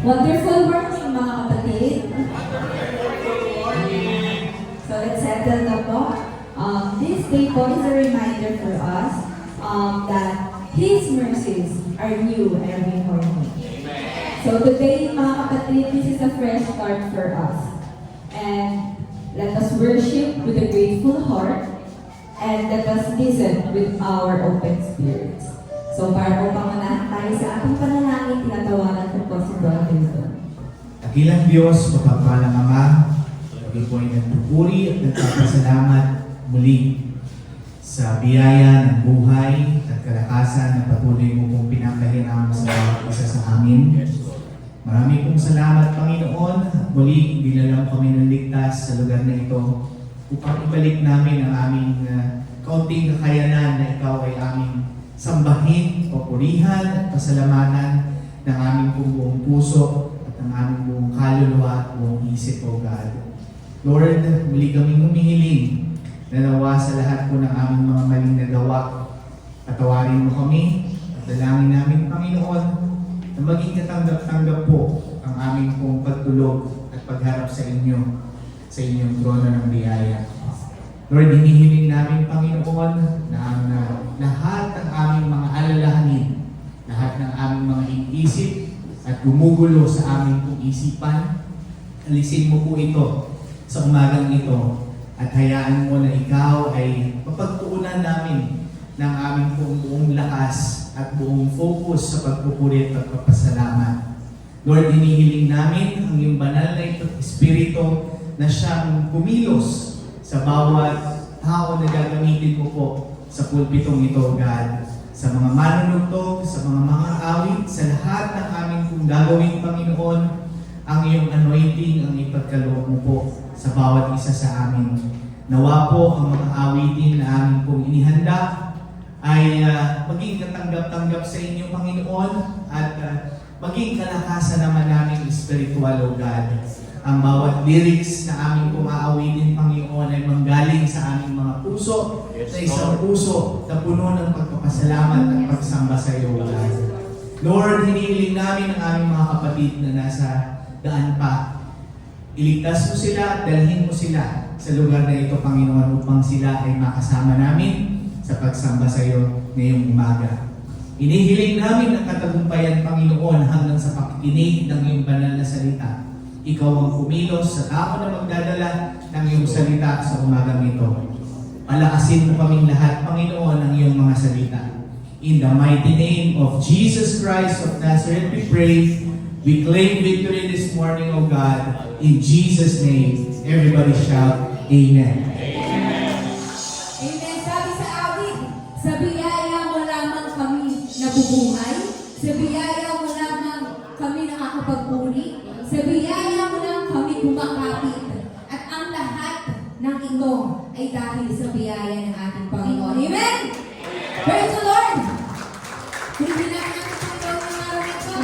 Wonderful morning mga kapatid. So let's settle na po. This day po is a reminder for us that His mercies are new every morning. So today mga kapatid, this is a fresh start for us. And let us worship with a grateful heart and let us listen with our open spirits. So para po pangunahan tayo sa ating panalangin, tinatawanan ko po si Brother Hilton. Dakilang Diyos, mapagpalang Ama, kami po ay nagpupuri at nagpapasalamat muli sa biyaya ng buhay at kalakasan na patuloy mo pong pinapahiraman sa bawat isa sa amin. Marami pong salamat, Panginoon, at muli binalang kami ng ligtas sa lugar na ito upang ibalik namin ang aming kaunting kakayanan na Ikaw ay aming sambahin, papurihan at pasalamatan ng aming buong puso at ng aming buong kaluluwa at buong isip, O God. Lord, muli kaming humihiling na nawa sa lahat po ng aming mga maling nagawa. Patawarin mo kami at dalangin namin, Panginoon, na maging katanggap-tanggap po ang aming pong pagtulog at pagharap sa inyo, sa inyong trono ng biyaya. Lord, hinihiling namin, Panginoon, na ang lahat ng aming mga alalahanin, lahat ng aming mga isip at gumugulo sa aming pong isipan, alisin mo po ito sa umagang ito at hayaan mo na Ikaw ay mapagtuunan namin ng aming pong buong lakas at buong focus sa pagpupuri at pagpapasalamat. Lord, hinihiling namin ang iyong banal na Espiritu na siyang kumilos sa bawat tao na gagamitin mo po sa pulpitong ito, God. Sa mga manunugtog, sa mga awit, sa lahat ng aming kung gagawin, Panginoon, ang iyong anointing, ang ipagkaloob mo po sa bawat isa sa amin. Nawa po ang mga awitin na aming pong inihanda ay maging katanggap-tanggap sa inyo, Panginoon, at maging kalakasan naman namin spiritual, O God. Ang bawat lyrics na aming pong aawitin, Panginoon, ay manggaling sa aming mga puso, sa isang puso na puno ng pagpapasalamat at pagsamba sa iyo, God. Lord, hinihiling namin ang aming mga kapatid na nasa daan pa. Iligtas mo sila, dalhin mo sila sa lugar na ito, Panginoon, upang sila ay makasama namin sa pagsamba sa iyo ngayong umaga. Inihiling namin ang katagumpayan, Panginoon, hanggang sa pakikinig ng iyong banal na salita. Ikaw ang kumilos sa tao na magdadala ng iyong salita sa umagang ito. Palakasin mo kaming lahat, Panginoon, ng iyong mga salita. In the mighty name of Jesus Christ of Nazareth, we pray. We claim victory this morning, O God. In Jesus' name, everybody shout, Amen. Amen. Sabi sa awit, sa biyaya mo lamang kami nabubuhay, sa biyaya mo lamang kami nakakapagpuri, sa biyaya mo lang kami kumakapit, at ang lahat ng ito ay dahil sa biyaya ng ating Panginoon. Amen! Praise the Lord! Hindi na natin ang gawin ng araw na ito.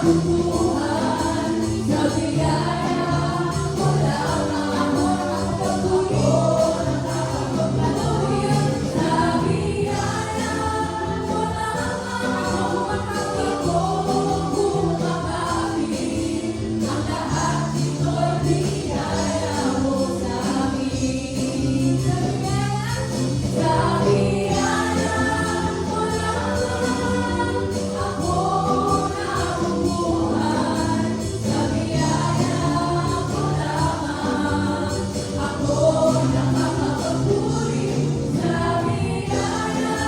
nabubuhan sa biyaya mo lamang ang pagtuloy sa biyaya mo lamang ang pagkukumakain ang lahat ito'y biyaya mo sa amin sa biyaya mo lamang ako nabubuhan sa biyaya mo lamang ako nakakapagpuri sa biyaya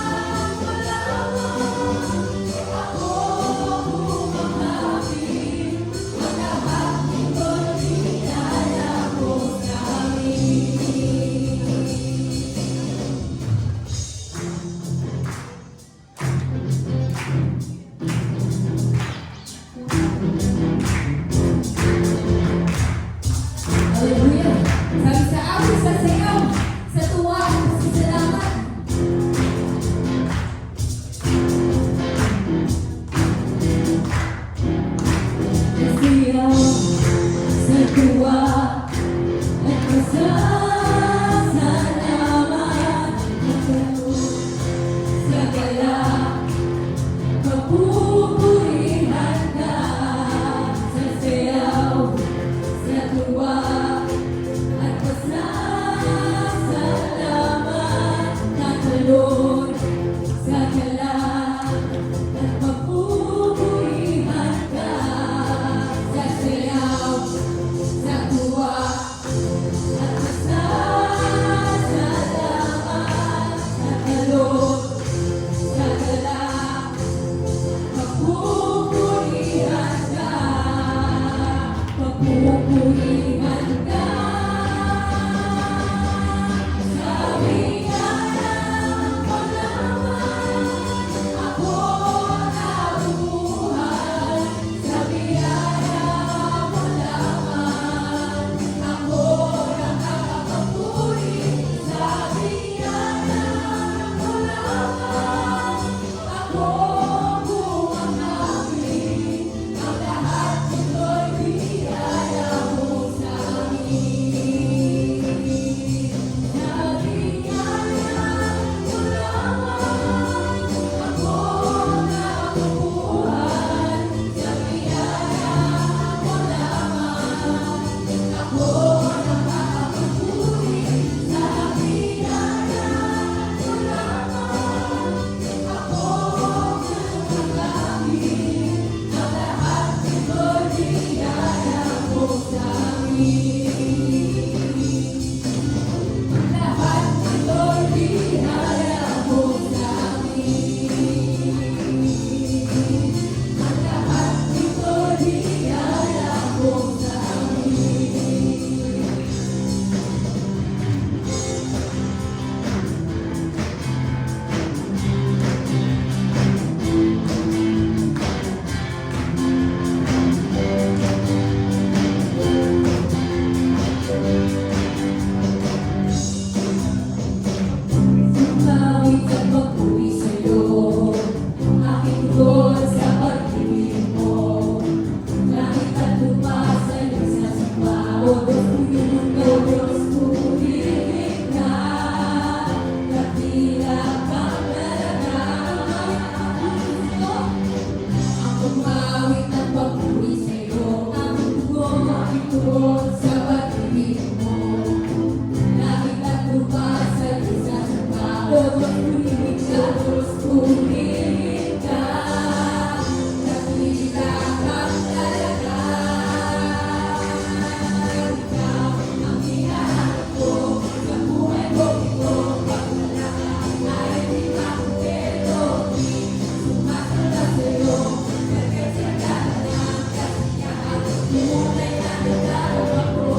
mo lamang ako kumakain ang lahat ito'y biyaya mo sa Hallelujah! Sabi sa amin sa sayaw, sa tuwa, sa salamat. Sa sayaw, sa tuwa, at pasasalamat. Sa galak, papupurihan ka. Sa sayaw, sa tuwa, at pasasalamat. Tatalon sa galak, at papupurihan ka. Sa sayaw, sa tuwa, at pasasalamat. Tatalon sa galak, papupurihan ka. Papupurihan ka. Sa biyaya mo lamang ako nabubuhan. Sa biyaya mo lamang ako nakakapagpuri. Sa biyaya mo lamang ako kumakain ang lahat ito'y biyaya mo sa amin. Sa biyaya mo lamang ako nabubuhan. Sa biyaya mo lamang ako nakakapagpuri. Sa biyaya mo lamang ako kumakain ang lahat ito'y biyaya mo sa amin. Lahat ito'y biyaya mo sa amin. Ang lahat ito'y biyaya mo sa amin. Sumawit at magpuri sa'yo, aking Diyos sa pag-ibig mo. Langit at lupa sa'yo sasamba, O Diyos mundo, Diyos purihin ka. Dakila kang talaga. Ang pumawit at magpuri sa'yo, aking Diyos sa pag-ibig mo. Langit at lupa sa'yo sasamba, O Diyos purihin ka, Diyos purihin ka. Dakila kang talaga. Ikaw ang hinahanap ko sa buhay ko ito. Pag wala ka ay di makumpleto. Sumasamba sa'yo, nagkasagana ng kasiyahan. Tunay na nagdarap ako.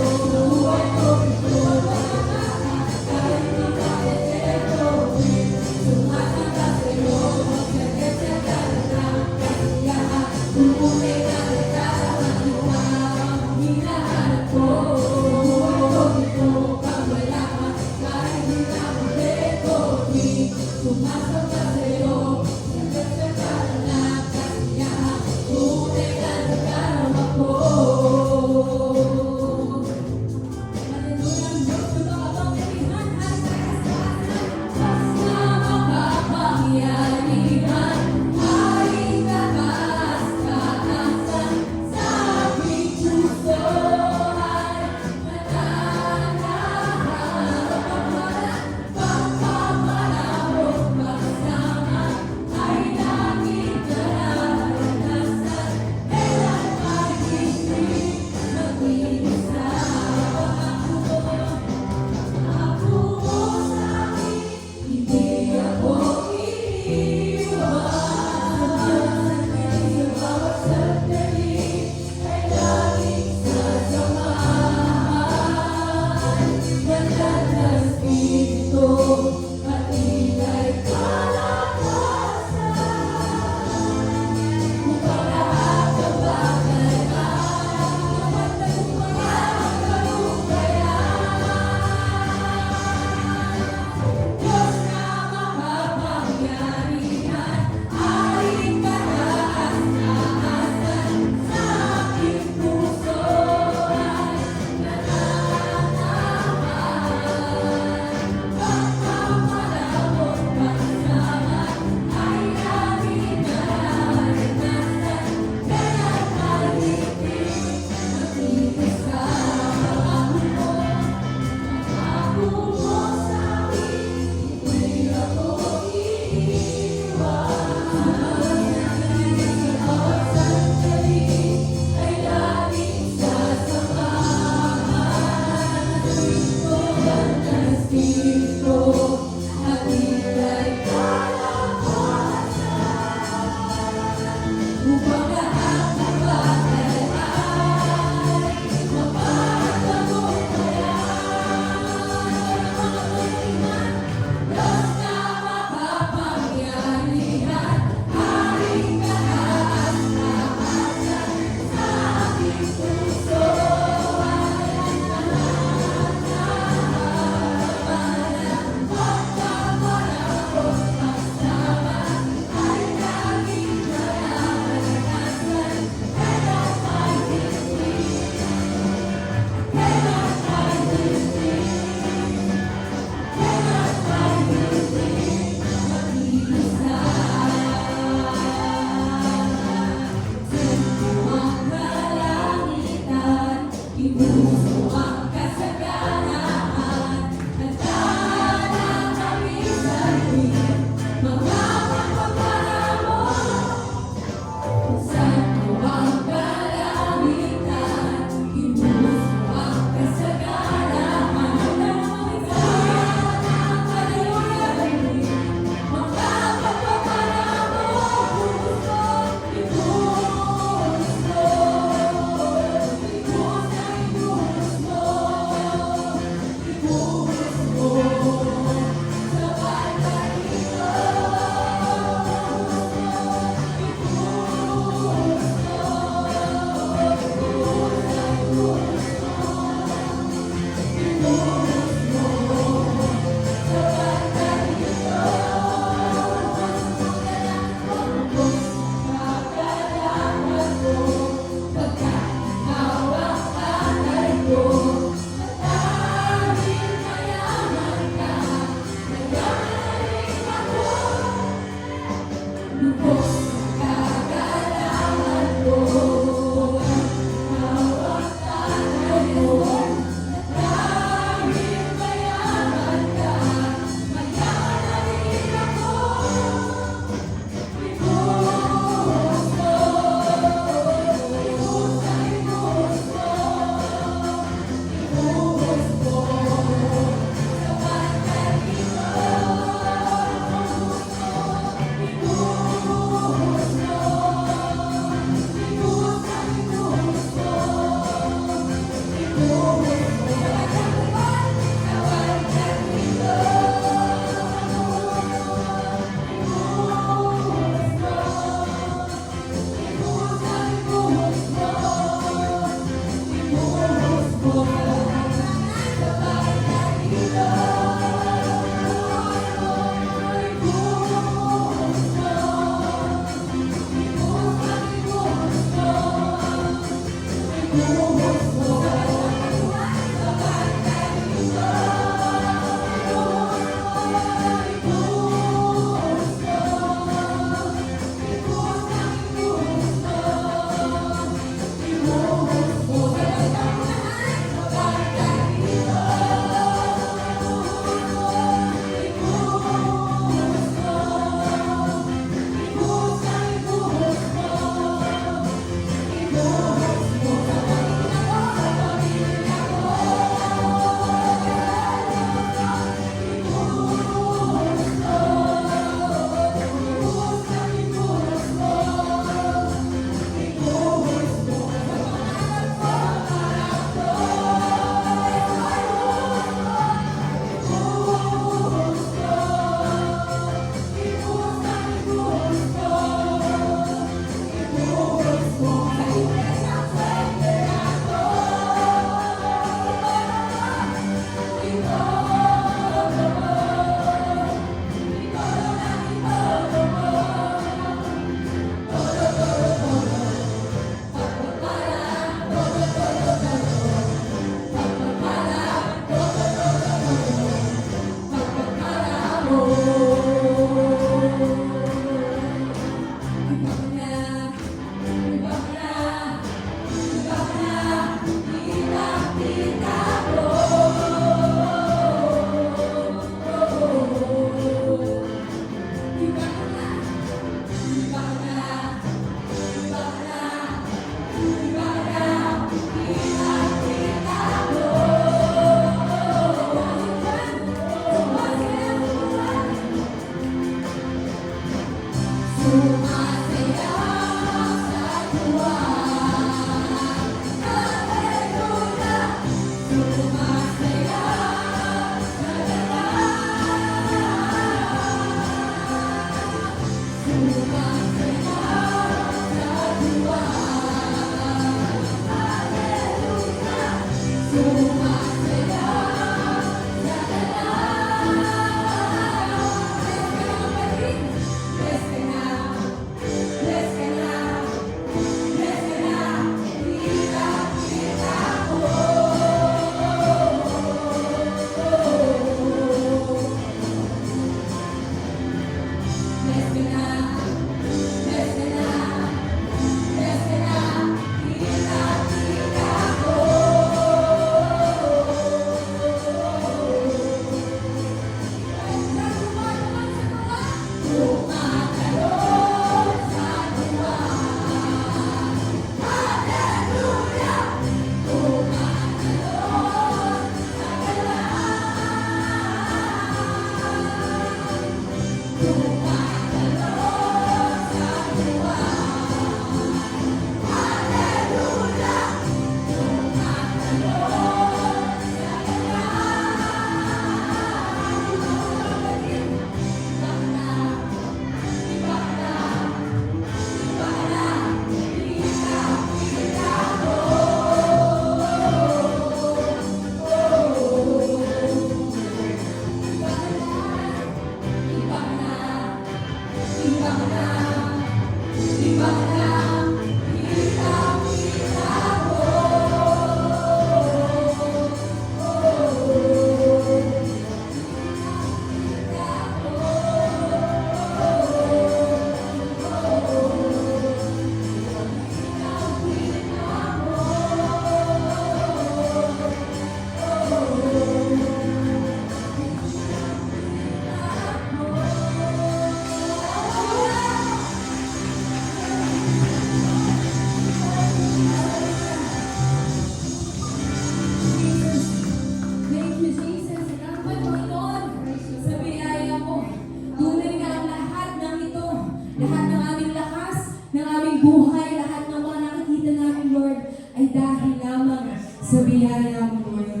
sa biyaya mo, Lord.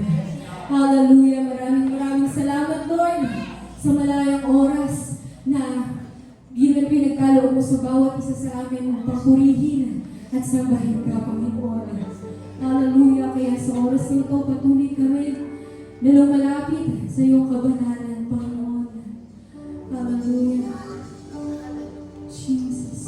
Hallelujah. Maraming salamat, Lord, sa malayang oras na pinagkaloob mo sa bawat isa sa amin papurihin at sambahin ka, Panginoon. Hallelujah. Kaya sa oras na ito, patuloy kami na lumalapit sa iyong kabanalan, Panginoon. Hallelujah. Jesus.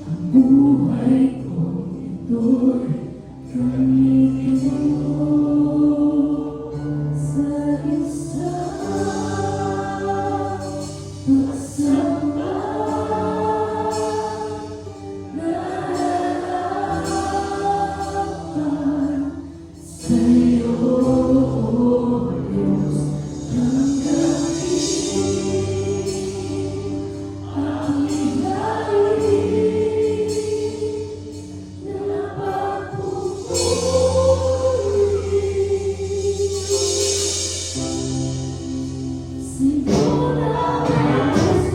ang buhay ko ito'y gamitin mo sa isang pagsamba na lalaban sa'yo, O Diyos ng gabi. Aking daig na pagpupuri, Señor Jesus.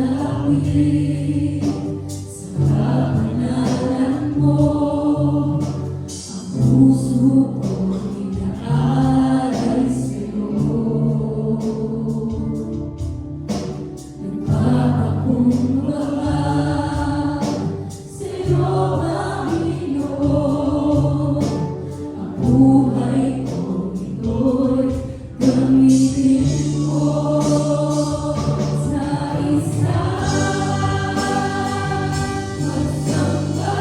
Malapit sa pangalan mo, ang puso ko'y inaalay sa'yo. Nagpapakumbaba sa'yo, Panginoon, ang buhay ko ito'y gamitin mo sa isang pagsamba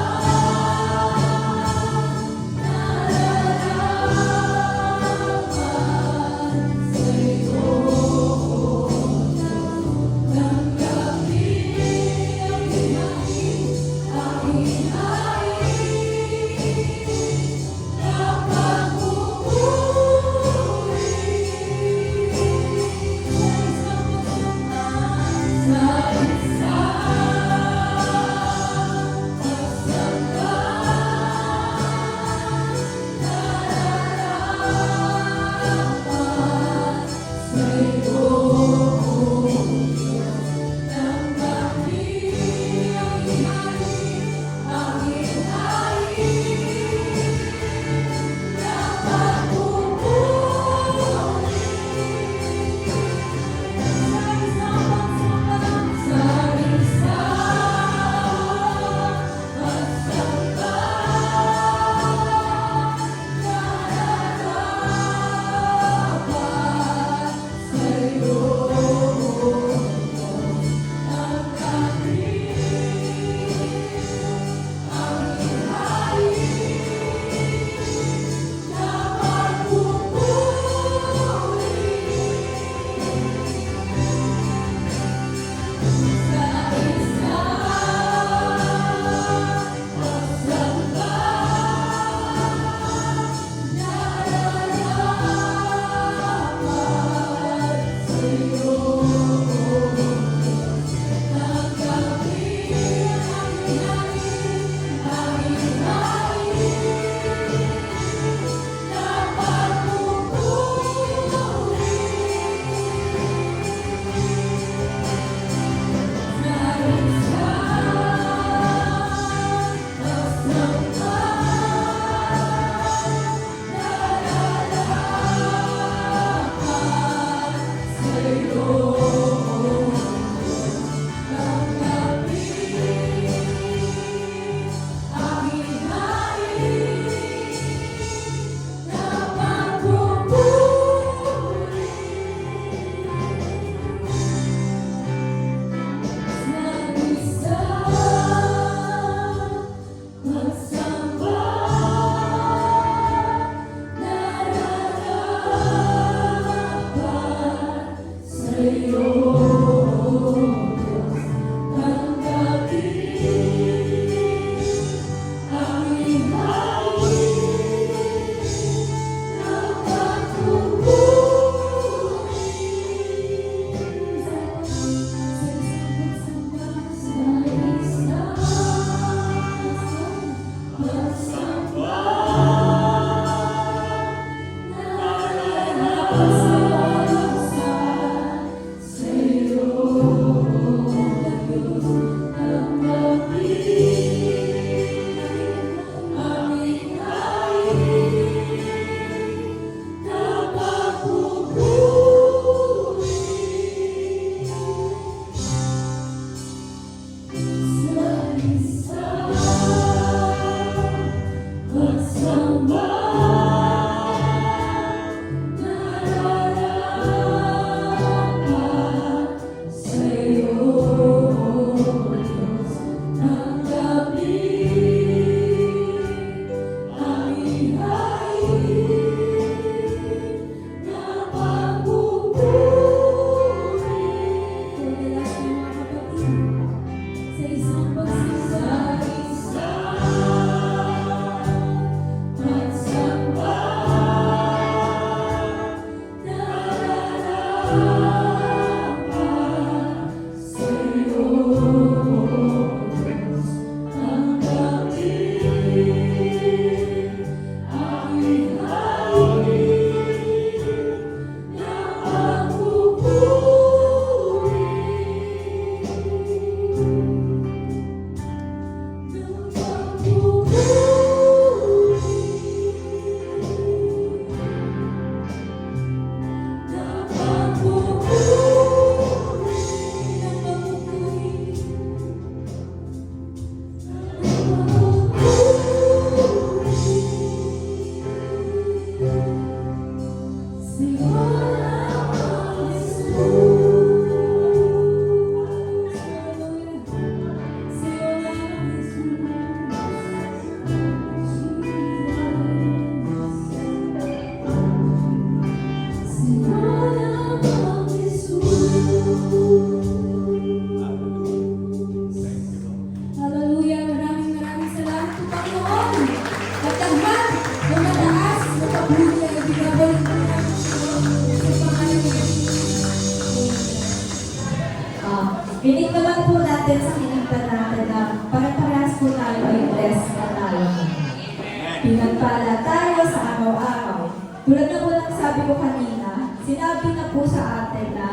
tulad na po ng sabi ko kanina, sinabi na po sa atin na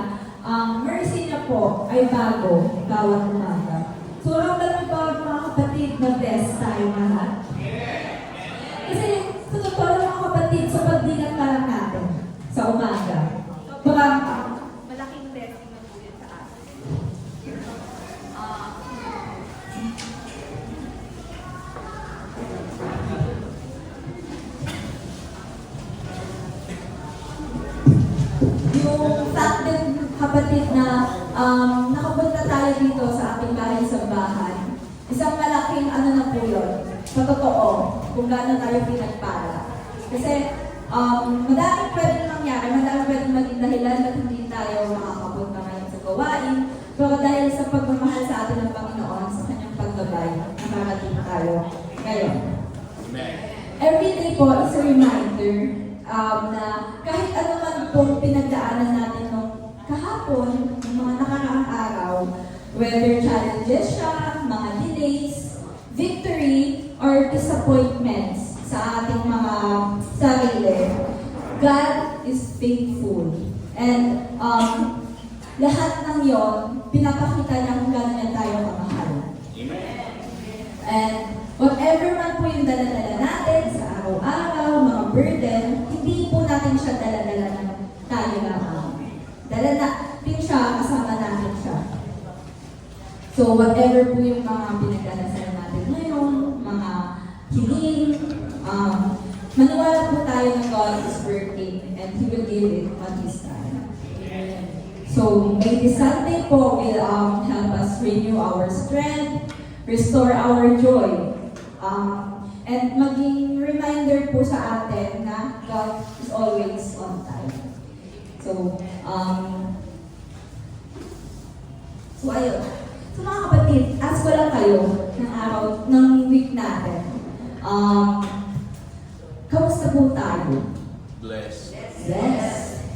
ang mercy niya po ay bago bawat umaga. So, ramdam po mga kapatid na blessed tayo lahat. Kasi sa totoo lang mga kapatid, sa pagdilat pa lang natin sa umaga, parang malaking blessing na po yun sa atin. Yung fact din, kapatid, na nakapunta tayo dito sa ating bahay sa bahay, isang malaking ano na po yun, sa totoo, kung gaano tayo pinagpala. Kasi madaming pwedeng mangyari, madaming pwedeng maging dahilan at hindi tayo makakapunta ngayon sa gawain. Pero dahil sa pagmamahal sa atin ng Panginoon, sa kanyang paggabay, nakarating tayo ngayon. Every day po is a reminder na kahit ano man pong pinagdaanan natin nung kahapon, ng mga nakaraang araw, whether challenges siya, mga delays, victory, or disappointments sa ating mga sarili, God is faithful. And lahat ng yon, pinapakita niya kung gaano niya tayo kamahal. And whatever man po yung dala-dala natin sa araw-araw, mga burden, hindi po natin siya dala-dala ng tayo lamang. Dala natin siya, kasama natin siya. So whatever po yung mga pinagdadasal natin ngayon, mga hiling, maniwala po tayo na God is working and He will give it on His time. So may this Sunday po will help us renew our strength, restore our joy, and maging reminder po sa atin na God is always on time. So ayun. So mga kapatid, ask ko lang kayo ng araw, ng week natin. Kamusta po tayo? Bless. Yes.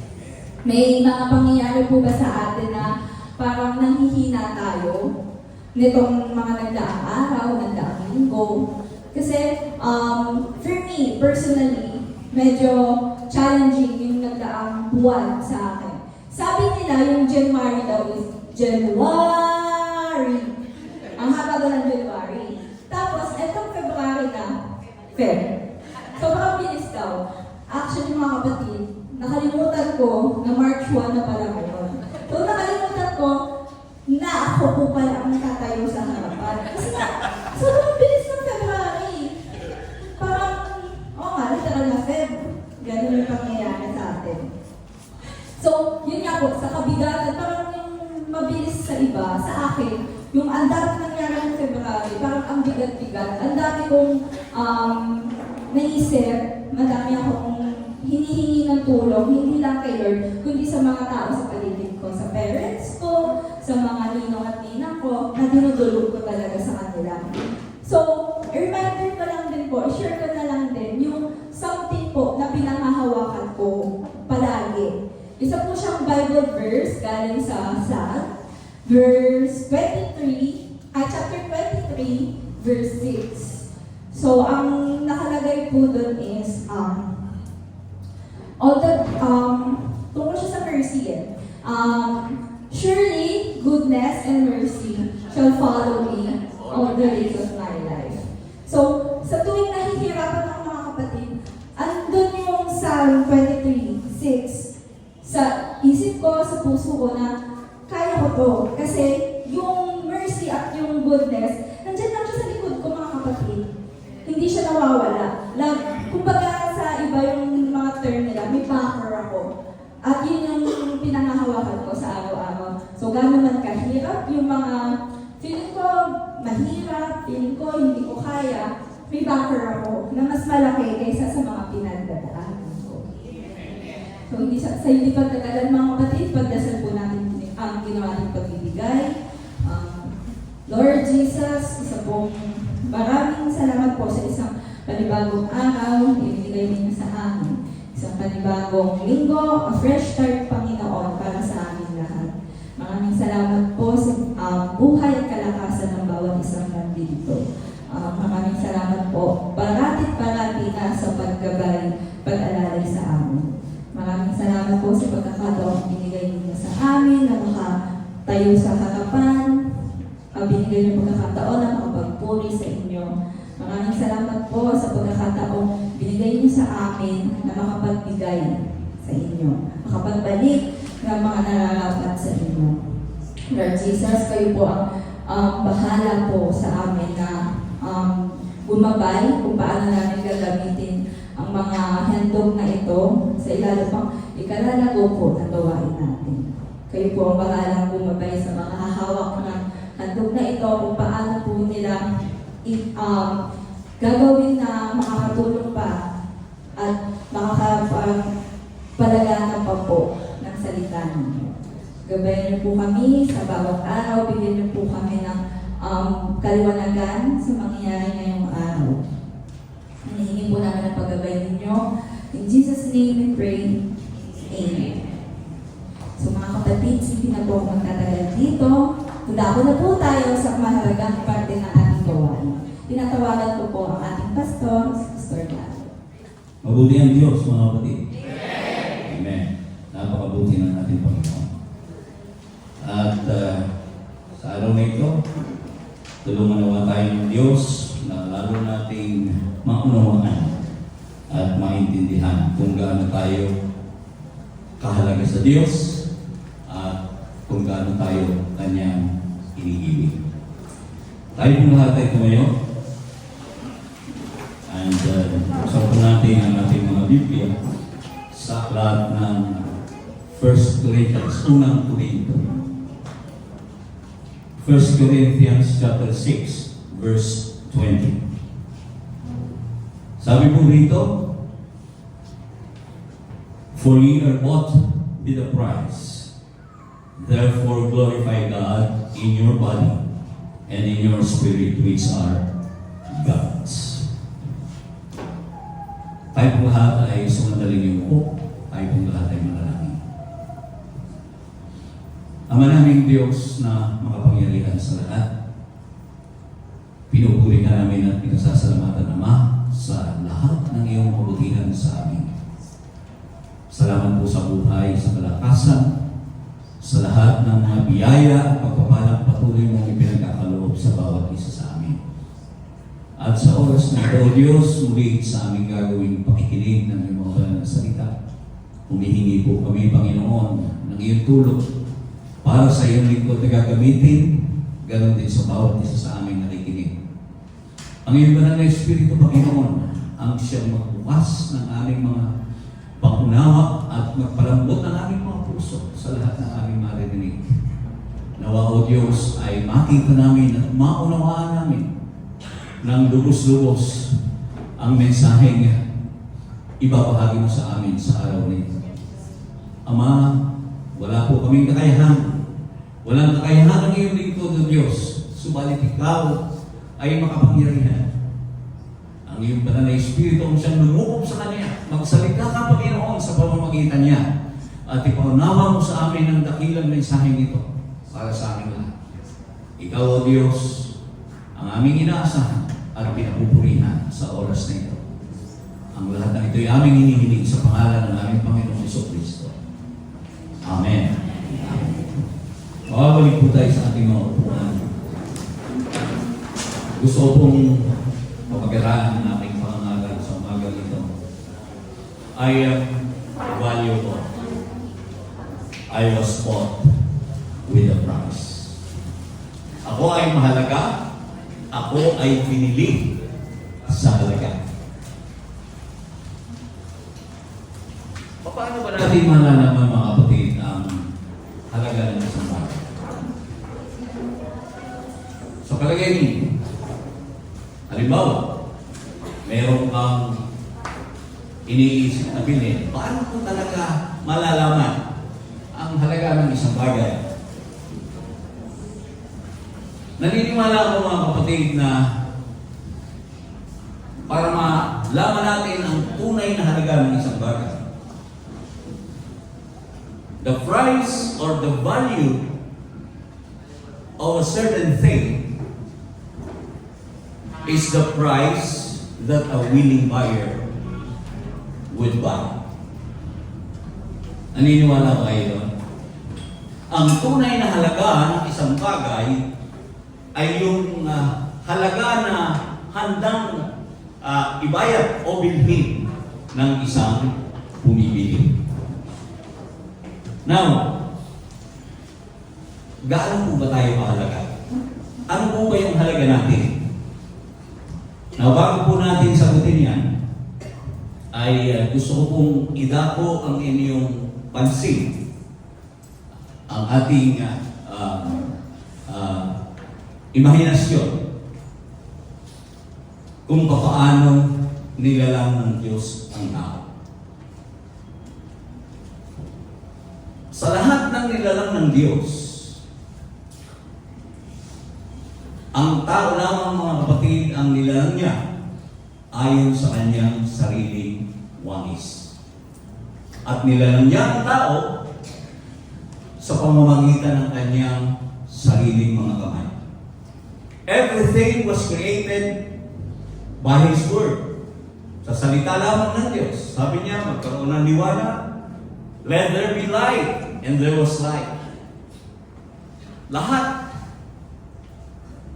May mga pangyayari po ba sa atin na parang nanghihina tayo nitong mga nagdaang araw, nagdaang linggo? Kasi for me, personally, medyo challenging yung nagdaang buwan sa akin. Sabi nila yung January daw is January. Ang haba daw ng January. Tapos, etong February na, Feb. Sobrang bilis daw. Actually, mga kapatid, nakalimutan ko na March 1 na pala ngayon. So, nakalimutan ko na ako po pala ang tatayo sa harapan. Kasi nga, sobrang bilis ng February. Parang, literal na Feb. Ganun yung pangyayari sa atin. So, yun nga po, sa kabigatan, parang yung mabilis sa iba, sa akin, yung ang dami nangyari ng February, parang ang bigat-bigat. Ang dami kong naisip, madami akong hinihingi ng tulong, hindi lang kay Lord, kundi sa mga tao sa paligid ko, sa parents ko, sa mga ninong at ninang ko, na dinudulog ko talaga sa kanila. So, reminder ko lang din po, share ko na lang din yung something po na pinangahawakan ko palagi. Isa po siyang Bible verse galing sa Psalm, chapter 23, verse 6. So, ang nakalagay po doon is, tungkol siya sa mercy surely, goodness and mercy shall follow me all the days of my life. So, sa tuwing nahihirapan ng mga kapatid, andun yung Psalm 23:6 sa isip ko, sa puso ko na kaya ko to. Kasi yung mercy at yung goodness, nandiyan lang siya sa likod ko, mga kapatid. Hindi siya nawawala. Kumbaga sa iba yung mga term nila, may backer ako. At yun yung pinangahawakan ko sa araw-araw. So, gano'n man kahirap, yung mga feeling ko mahirap, feeling ko hindi ko kaya, may backer ako na mas malaki kaysa sa mga pinagdadaanan ko. So, sa hindi pagkagalan, mga kapatid, pagdasal po natin ang ginawa ng pagbibigay. Lord Jesus, isa pong maraming salamat po sa isang panibagong araw, ibinigay ninyo sa amin. Isang panibagong linggo, a fresh start, Panginoon, para sa amin lahat. Maraming salamat po sa buhay at kalakasan ng bawat isang nandito. Maraming salamat po, parati na sa paggabay, pag-alalay sa amin. papuri sa inyo. Maraming salamat po sa pagkakataong binigay niyo sa amin na makapagbigay sa inyo. Makapagbalik ng mga nararapat sa inyo. Lord Jesus, kayo po ang bahala po sa amin na gumabay kung paano namin gagamitin ang mga handog na ito sa ilalim pang ikalalago po na gawain natin. Kayo po ang bahalang gumabay sa mga hahawak ng handog na ito kung paano po nila gagawin na makakatulong pa at makakapalagana pa po ng salita ninyo. Gabayan niyo po kami sa bawat araw, bigyan niyo po kami ng kaliwanagan sa mangyayari ngayong araw. Hinihingi po namin ang paggabay ninyo. In Jesus' name we pray. Amen. So mga kapatid, hindi na po ako magtatagal dito. Tundako na po tayo sa mahalagang parte ng ating gawain. Tinatawagan ko po ang ating pastor, si Pastor Galo. Mabuti ang Diyos, mga kapatid. Amen. Napakabuti ng ating Panginoon. At sa araw na ito, tulungan nawa tayo ng Diyos na lalo nating maunawaan at maintindihan kung gaano tayo kahalaga sa Diyos at kung gaano tayo Kanyang iniibig. Tayo pong lahat ay tumayo. And buksan po natin ang ating mga Biblia sa aklat ng 1 Corinthians, unang Korinto. 1 Corinthians chapter 6, verse 20. Sabi po rito, for ye are bought with a price. Therefore glorify God in your body and in your spirit, which are God's. Tayo po lahat ay sumandaling yung po. Tayo po lahat ay manalangin. Ama naming Diyos na makapangyarihan sa lahat, pinupuri ka namin at pinasasalamatan, Ama, sa lahat ng iyong kabutihan sa amin. Salamat po sa buhay, sa kalakasan, sa lahat ng mga biyaya at pagpapalang patuloy mong ipinagkakaloob sa bawat isa sa amin. At sa oras na ito, O Diyos, muli sa aming gagawing pakikinig ng iyong mga banal na salita. Humihingi po kami, Panginoon, ng iyong tulong para sa iyong lingkod na gagamitin, ganoon din sa bawat isa sa aming nakikinig. Ang iyong banal na Espiritu, Panginoon, ang siyang magbukas ng aming mga pangunawa at magpalambot ng aming mga puso sa lahat ng aming maririnig. Nawa, O Diyos, ay makita namin at maunawaan namin ng lubos-lubos ang mensaheng ibabahagi mo sa amin sa araw na ito. Ama, wala po kaming kakayahan. Walang kakayahan ng iyong lingkod ng Diyos. Subalit ikaw ay makapangyarihan. Ang iyong banal na Espiritu ang siyang lumukob sa Kanya. Magsalita ka, Panginoon, sa pamamagitan niya. At ipaunawa mo sa amin ang dakilang mensaheng ito para sa amin lahat. Ikaw, O Diyos, ang aming inaasahan at pinapupurihan sa oras na ito. Ang lahat ng ito ay aming hinihiling sa pangalan ng aming Panginoong Jesucristo. Amen. Makabalik po tayo sa ating mga upuan. Gusto ko pong papagarahan ng aking pangangaral sa umaga ito. I am valuable. I was bought with a price. Ako ay mahalaga. Ako ay pinili sa halaga. Paano ba natin malalaman, mga kapatid, ang halaga ng isang bagay? So, kalagayin, halimbawa, meron kang iniisip na bilhin, paano ko talaga malalaman ang halaga ng isang bagay? Naniniwala ako, mga kapatid, na para malaman natin ang tunay na halaga ng isang bagay, the price or the value of a certain thing is the price that a willing buyer would buy. Naniniwala ba kayo doon? Ang tunay na halaga ng isang bagay ay yung halaga na handang ibayad o bilhin ng isang bumibili. Now, gaano po ba tayo mahalaga? Ano po ba yung halaga natin? Now, bago po natin sagutin yan, ay gusto ko pong idako ang inyong pansin, ang ating imahinasyon kung paano nilalang ng Diyos ang tao. Sa lahat ng nilalang ng Diyos, ang tao lamang, mga kapatid, ang nilalang niya ayon sa kanyang sariling wangis. At nilalang niya ang tao sa pamamagitan ng kanyang sariling mga kamay. Everything was created by His Word. Sa salita lamang ng Diyos. Sabi niya, magkaroon ng liwanag, let there be light, and there was light. Lahat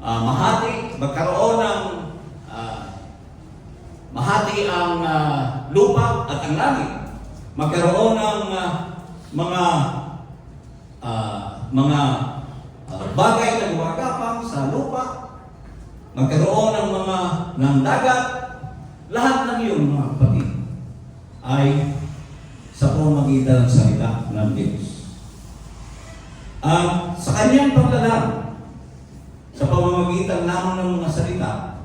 mahati, magkaroon ng mahati ang lupa at ang langit. Magkaroon ng mga bagay na gumagapang sa lupa. Magkaroon ng dagat. Lahat ng iyon, mga kapatid, ay sa pamamagitan ng salita ng Diyos. Sa kanyang paglalang, sa pamamagitan lamang ng mga salita,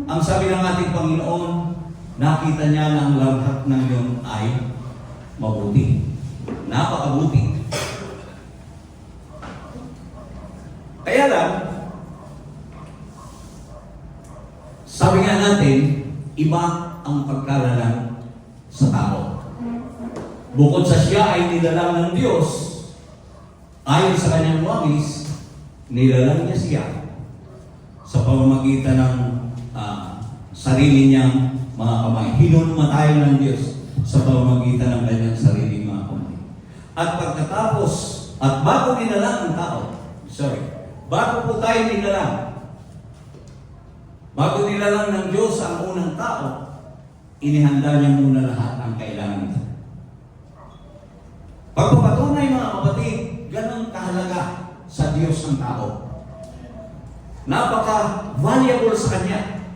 ang sabi ng ating Panginoon, nakita niya na ang lahat ng iyon ay mabuti. Napakabuti. Kaya lang, sabi nga natin, iba ang pagkalalang sa tao. Bukod sa siya ay nilalang ng Diyos, ayon sa kanyang wangis, nilalang niya siya sa pamamagitan ng sarili niyang mga kamay. Hinulma tayo ng Diyos sa pamamagitan ng kanyang sariling mga kamay. At pagkatapos, at bago nilalang ng tao, bago po tayo nilalang, bago nilalang ng Diyos ang unang tao, inihanda niya muna lahat ang kailangan nito. Pagpapatunay, mga kapatid, ganang kahalaga sa Diyos ang tao. Napaka-valuable sa Kanya.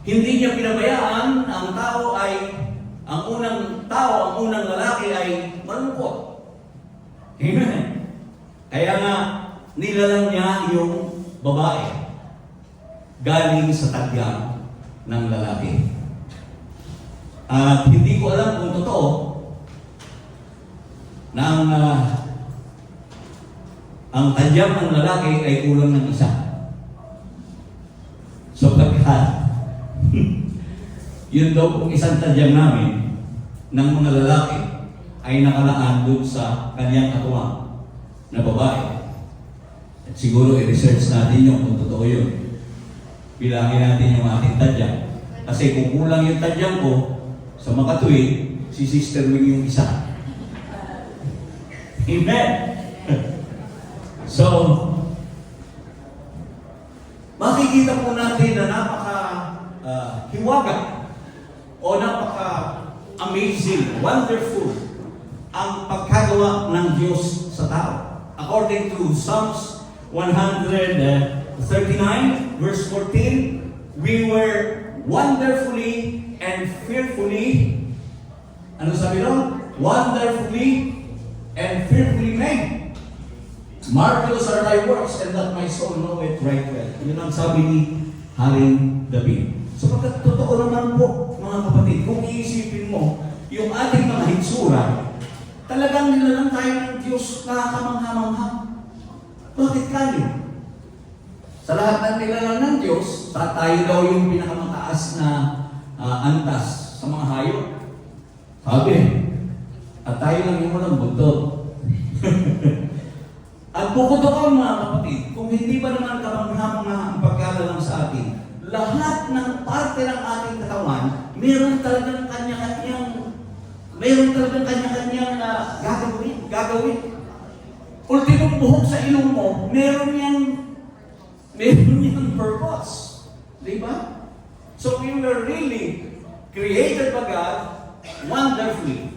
Hindi niya pinabayaan ang tao ay, ang unang lalaki ay malungkot. Amen. Kaya nga, nilalang niya yung babae galing sa tagyang ng lalaki. At hindi ko alam kung totoo na ang tadyang ng lalaki ay kulang ng isa. So pagka yun daw kung isang tadyang namin ng mga lalaki ay nakalaan doon sa kanyang katuwang na babae. At siguro i-research natin yung kung totoo yun. Bilangin natin yung ating tadyang. Kasi kung kulang yung tadyang ko, sa makatuwid, si Sister Wing yung isa. Amen! So, makikita po natin na napaka-hiwaga o napaka-amazing, wonderful ang pagkagawa ng Diyos sa tao. According to Psalms 139, verse 14, we were wonderfully and fearfully, ano sabi doon? Wonderfully and fearfully made. Marvelous are thy works, and that my soul know it right well. Yun ang sabi ni Haring David. So pagkat totoo naman po, mga kapatid, kung iisipin mo, yung ating mga hitsura, talagang nilalang tayo ng Diyos na kamangha-mangha. Bakit kayo? Sa lahat ng nilalang ng Diyos, tayo daw yung pinakamataas na antas sa mga hayop. Sabi, at tayo lang yung walang buntot. At bukod doon, mga kapatid, kung hindi ba naman kamangha-mangha ang pagkalalang sa atin, lahat ng parte ng ating katawan, meron talagang kanya-kanyang gagawin. Ultimong buhok sa ilong mo, meron yang purpose. Di ba? So we were really created by God wonderfully.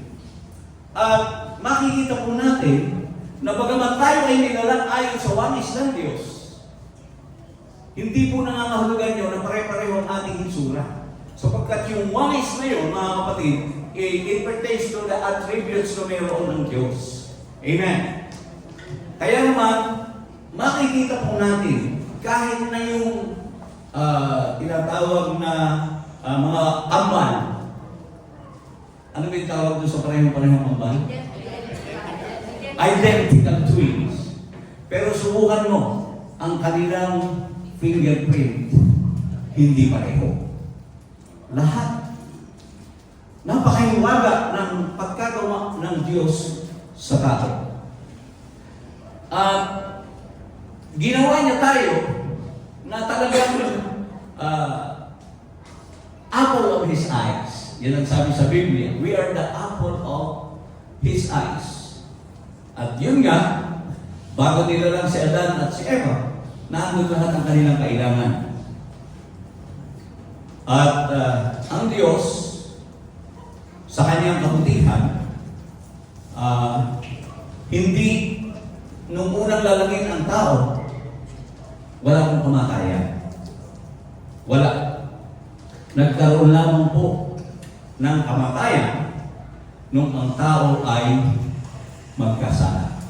At makikita po natin na bagamat tayo ay nilalang ayon sa wanis ng Diyos, hindi po nangangahulugan yun na pare-pareho ang ating hitsura. Sapagkat yung wanis na yun, mga kapatid, it pertains to the attributes na mayroon ng Diyos. Amen. Kaya naman, makikita po natin, kahit na yung tinatawag na mga ambal, ano ba yung tawag doon sa parehong-parehong ambal? Identical twins. Pero subukan mo, ang kanilang fingerprint, hindi pareho. Lahat. Napakahiwaga ng pagkagawa ng Diyos sa tao. At ginawa niya tayo na talagang apple of His eyes. Yan ang sabi sa Biblia. We are the apple of His eyes. At yun nga, bago nila lang si Adan at si Eva, naandun lahat ang kanilang kailangan. At ang Diyos, sa kanyang kabutihan, hindi nung unang lalangin ang tao, wala akong kamatayan. Wala. Nagkaroon lamang po ng kamatayan nung ang tao ay magkasala.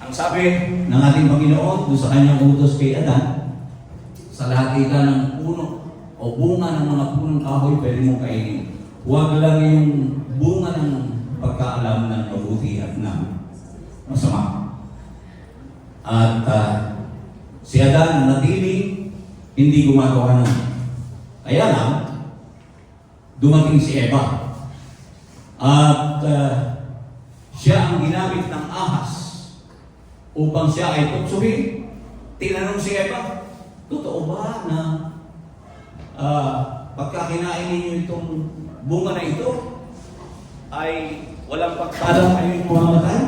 Ang sabi ng ating Panginoon doon sa kanyang utos kay Adan, sa lahat ika ng puno o bunga ng mga punong kahoy pwede mong kainin. Huwag lang yung bunga ng pagkaalam ng mabuti at ng masama. At si Adan natili, hindi gumagawa nun. Kaya lang, dumating si Eva. At siya ang ginamit ng ahas upang siya ay tuksuhin. Tinanong si Eva, totoo ba na pagka kinain ninyo itong bunga na ito, ay walang pagkalang kayong mamamatay?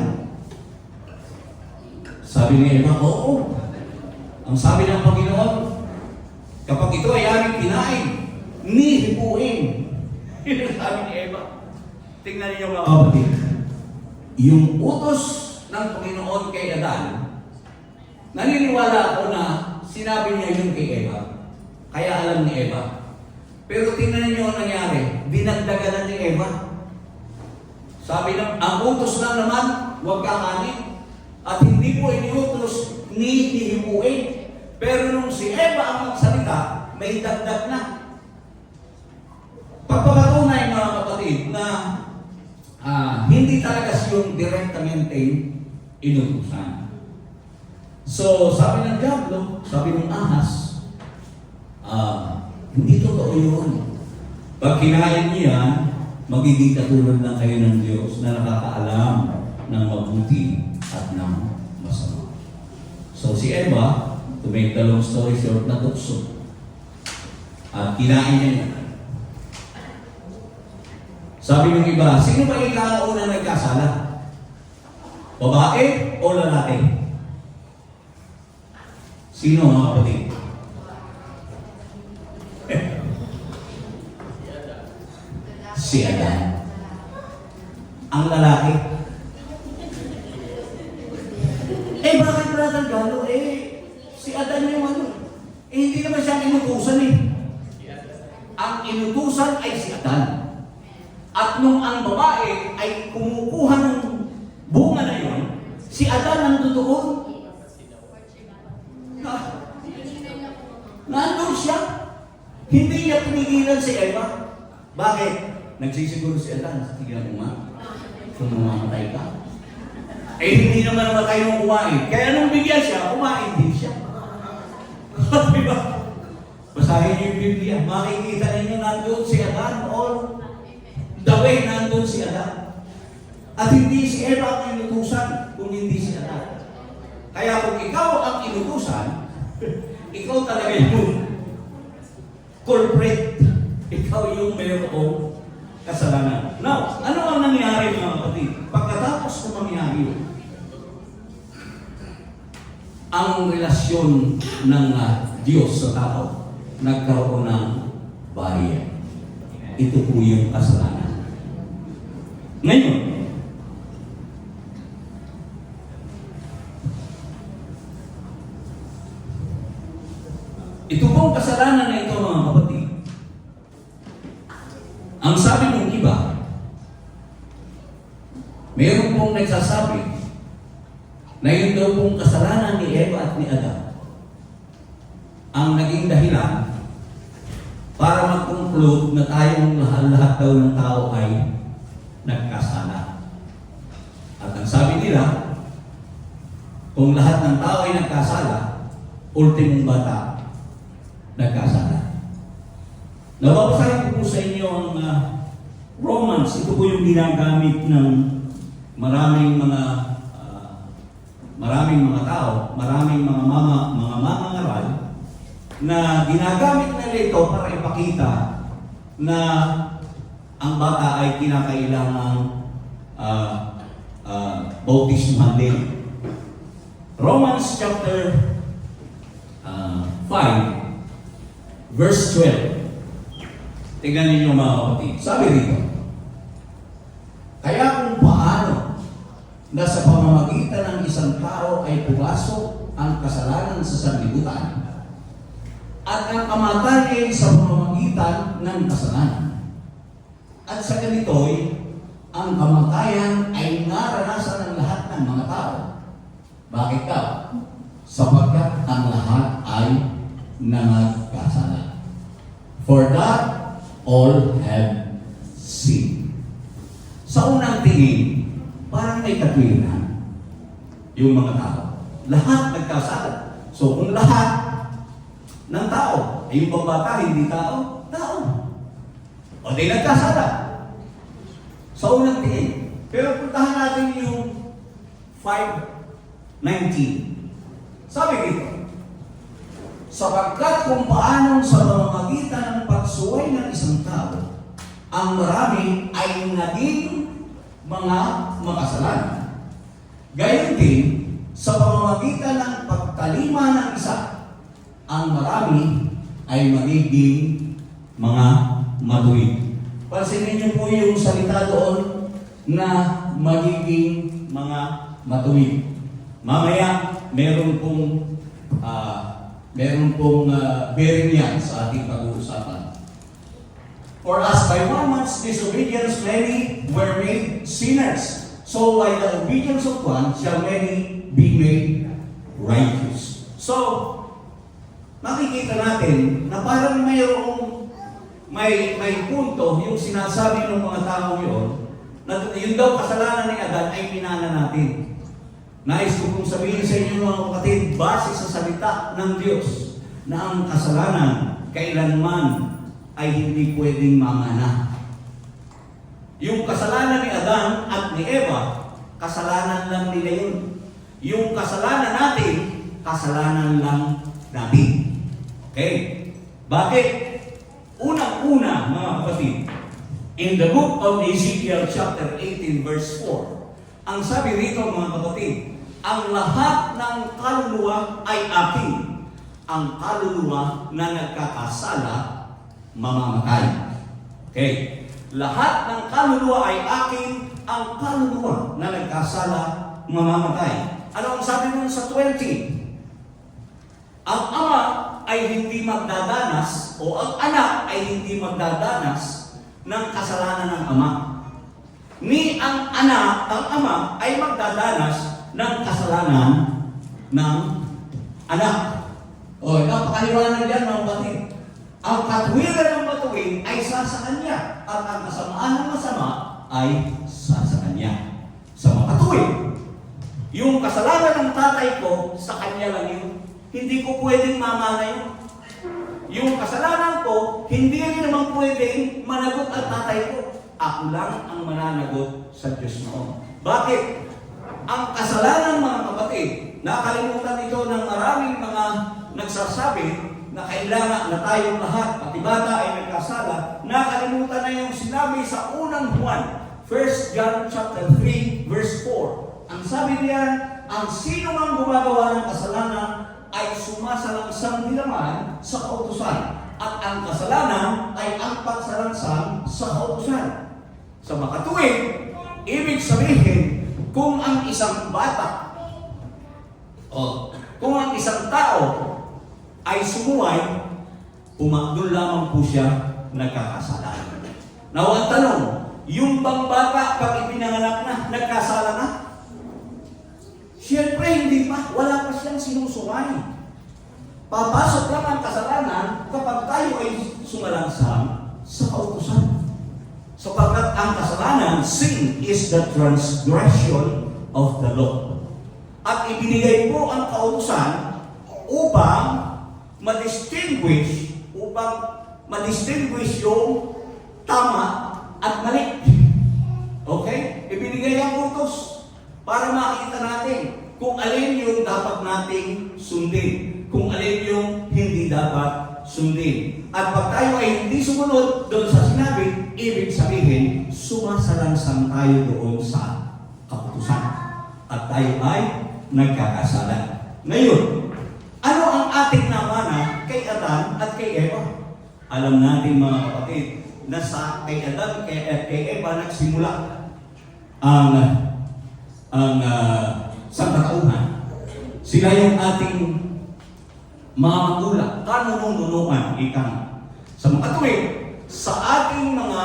Sabi ni Eva, oo. Ang sabi ng Panginoon, kapag ito ay aming kinain, ni hipuin. Yun ang sabi ni Eva. Tingnan niyo mga kapatid. Yung utos ng Panginoon kay Adan, naniniwala ako na sinabi niya yun kay Eva. Kaya alam ni Eva. Pero tingnan niyo ang nangyari. Dinagdagan ni Eva. Sabi ng, ang utos lang naman, huwag kakanin. At hindi po iniutos ni hihipuin. Pero nung si Eva ang magsalita, may dagdag na. Pagpapatunay mga kapatid na hindi talaga siyang direktamente inutusan. So, sabi ng diablo, sabi ng ahas, hindi totoo yun. Pag kinain niya, magiging katulad lang kayo ng Diyos na nakakaalam ng mabuti at ng masama. So, si Eva, to make the long story short, natukso. At kinain niya yan. Sabi ng iba, sino ba yung una nagkasala? Babae o lalaki? Sino mga kapatid? Si Adan. Ang lalaki. Bakit Brother Galo? Si Adan yung ano. Hindi naman siya inutusan Ang inutusan ay si Adan. At nung ang babae ay kumukuha ng bunga na yun, si Adan ang tutuon. Nandun siya. Hindi niya pinigilan si Eva. Bakit? Nagsisiguro si Adan. Tignan mo nga. Kung mamamatay ka. Hindi naman namatay nung kumain. Kaya nung bigyan siya, kumain din siya. Diba? Basahin niyo yung Biblia. Makikita ninyo nandun si Adan or the way nandun si Adan. At hindi si Eva ang inutusan, kung hindi si Adan. Kaya kung ikaw ang inutusan, ikaw talaga yung culprit. Ikaw yung mayroong kasalanan. Now, ano ang nangyari mga kapatid? Pagkatapos na mangyari yun, ang relasyon ng Diyos sa tao nagkaroon ng barrier. Ito po yung kasalanan. Ngayon, ito pong kasalanan na ito, mga kapatid, ang sabi ng iba, mayroon pong nagsasabi na yun daw pong kasalanan ni Eva at ni Adam ang naging dahilan para mag-conclude na tayong lahat daw ng tao ay nagkasala. At ang sabi nila, kung lahat ng tao ay nagkasala, ultimong bata nagkasala. Nababasahin ko po sa inyo ang Romans. Ito po yung ginagamit ng maraming mga tao, maraming mga mangangaral na ginagamit nila ito para ipakita na ang bata ay kinakailangang bautismuhan din. Romans chapter 5 verse 12. Tingnan ninyo mga kapatid. Sabi rito, kaya kung paano na sa pamamagitan ng isang tao ay pumasok ang kasalanan sa sanlibutan, at ang kamatayan ay sa pamamagitan ng kasalanan. At sa ganito'y, ang kamatayan ay naranasan ng lahat ng mga tao. Bakit ka? Sapagkat ang lahat ay nagkasala. For that, all have sinned. Sa unang tingin, parang may katwiran yung mga tao. Lahat nagkasala. So kung lahat ng tao, ay yung pambata, hindi tao, tao. O di nagkasala. Sa unang tingin. Pero puntahan natin yung 5:19. Sabi dito, sapagkat kung paanong sa pamamagitan ng pagsuway ng isang tao, ang marami ay naging mga makasalanan. Gayon din, sa pamamagitan ng pagtalima ng isa, ang marami ay magiging mga matuwid. Pansinin niyo po yung salita doon na magiging mga matuwid. Mamaya, meron pong bearing yan sa ating pag-uusapan. For as by one man's disobedience many were made sinners, so by the obedience of one shall many be made righteous. So, makikita natin na parang may punto yung sinasabi ng mga tao yun, na yun daw kasalanan ni Adan ay pinana natin. Nais ko pong sabihin sa inyo mga kapatid, base sa salita ng Diyos, na ang kasalanan kailanman ay hindi pwedeng mamana. Yung kasalanan ni Adan at ni Eva, kasalanan lang nila yun. Yung kasalanan natin, kasalanan lang natin. Okay? Bakit? Unang-una, mga kapatid, in the book of Ezekiel chapter 18 verse 4, ang sabi rito mga kapatid, ang lahat ng kaluluwa ay akin. Ang kaluluwa na nagkakasala, mamamatay. Okay? Lahat ng kaluluwa ay akin. Ang kaluluwa na nagkasala, mamamatay. Ano ang sabi mo sa 20? Ang ama ay hindi magdadanas o ang anak ay hindi magdadanas ng kasalanan ng ama. Ni ang anak, ang ama ay magdadanas ng kasalanan ng anak. O, napakaliwanag yan mga kapatid. Ang katwiran ng matuwid ay sa kanya at ang kasamaan ng masama ay sa kanya. Sa makatuwid. Yung kasalanan ng tatay ko, sa kanya lang yun. Hindi ko pwedeng mamana yun. Yung kasalanan ko, hindi rin naman pwedeng managot ang tatay ko. Ako lang ang mananagot sa Diyos noon. Bakit? Ang kasalanan mga kapatid, nakalimutan ito ng maraming mga nagsasabi na kailangan na tayong lahat, pati bata ay nagkasala, nakalimutan na yung sinabi sa unang Juan, 1 John chapter 3 verse 4. Ang sabi niya, ang sino mang gumagawa ng kasalanan ay sumasalangsang din naman sa kautusan. At ang kasalanan ay ang pagsalangsang sa kautusan. Sa makatuwid, ibig sabihin, kung ang isang bata o kung ang isang tao ay sumuway, doon lamang po siya nagkakasala. Now, ang tanong, yung bang bata pag ipinanganak na, nagkasala na? Siyempre, hindi pa. Wala pa siyang sinusuway. Papasok lang ang kasalanan kapag tayo ay sumalangsang sa kautusan. Sapagkat ang kasalanan, sin is the transgression of the law. At ibinigay po ang kautusan upang ma-distinguish yung tama at mali. Okay? Ibinigay ang utos para makita natin kung alin yung dapat nating sundin, kung alin yung hindi dapat sundin. At pag tayo ay hindi sumunod doon sa sinabi, ibig sabihin, sumasalangsang tayo doon sa kautusan. At tayo ay nagkakasala. Ngayon, ano ang ating namana kay Adan at kay Eva? Alam natin mga kapatid, na sa kay Adan at kay Eva nagsimula ang sangkatauhan. Sila yung ating mga magulang, kanununuan, ikang. Sa mga tuwid, sa ating mga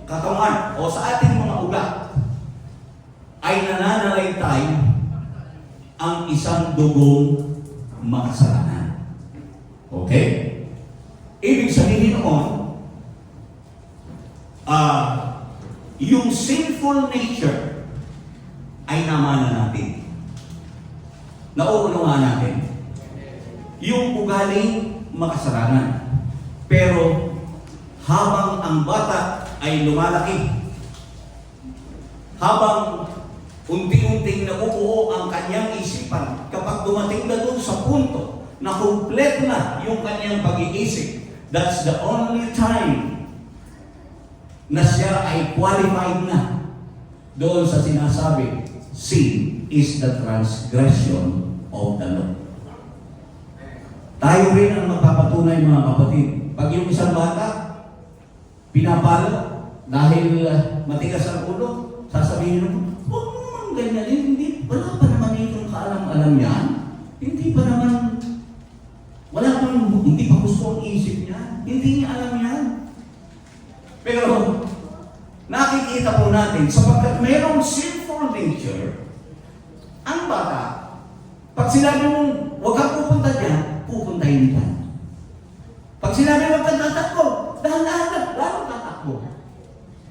katawan o sa ating mga ugat, ay nananalaytay ang isang dugong makasalanan. Okay? Ibig sabihin noon, yung sinful nature ay namana natin. Nauunawaan natin. Yung ugaling makasalanan. Pero habang ang bata ay lumalaki, habang unti-unting nabubuo ang kanyang isipan, kapag dumating na doon sa punto na kumpleto na yung kanyang pag-iisip, that's the only time na siya ay qualified na doon sa sinasabi, sin is the transgression of the law. Tayo rin ang magpapatunay mga kapatid. Pag yung isang bata, pinapalo dahil matigas ang ulo, sasabihin mo, huwag mo naman ganyan, hindi, wala pa naman itong kaalam-alam yan. Hindi pa naman, wala pang, hindi pa gusto ang isip niya. Hindi niya alam yan. Pero, nakikita po natin, sapagkat mayroong sinful nature, ang bata, pag sinabi mong, huwag kang pupunta dyan, pupuntahin ka. Pag sinabi mo, huwag kang tatakbo, dahan-dahan, lalo tatakbo.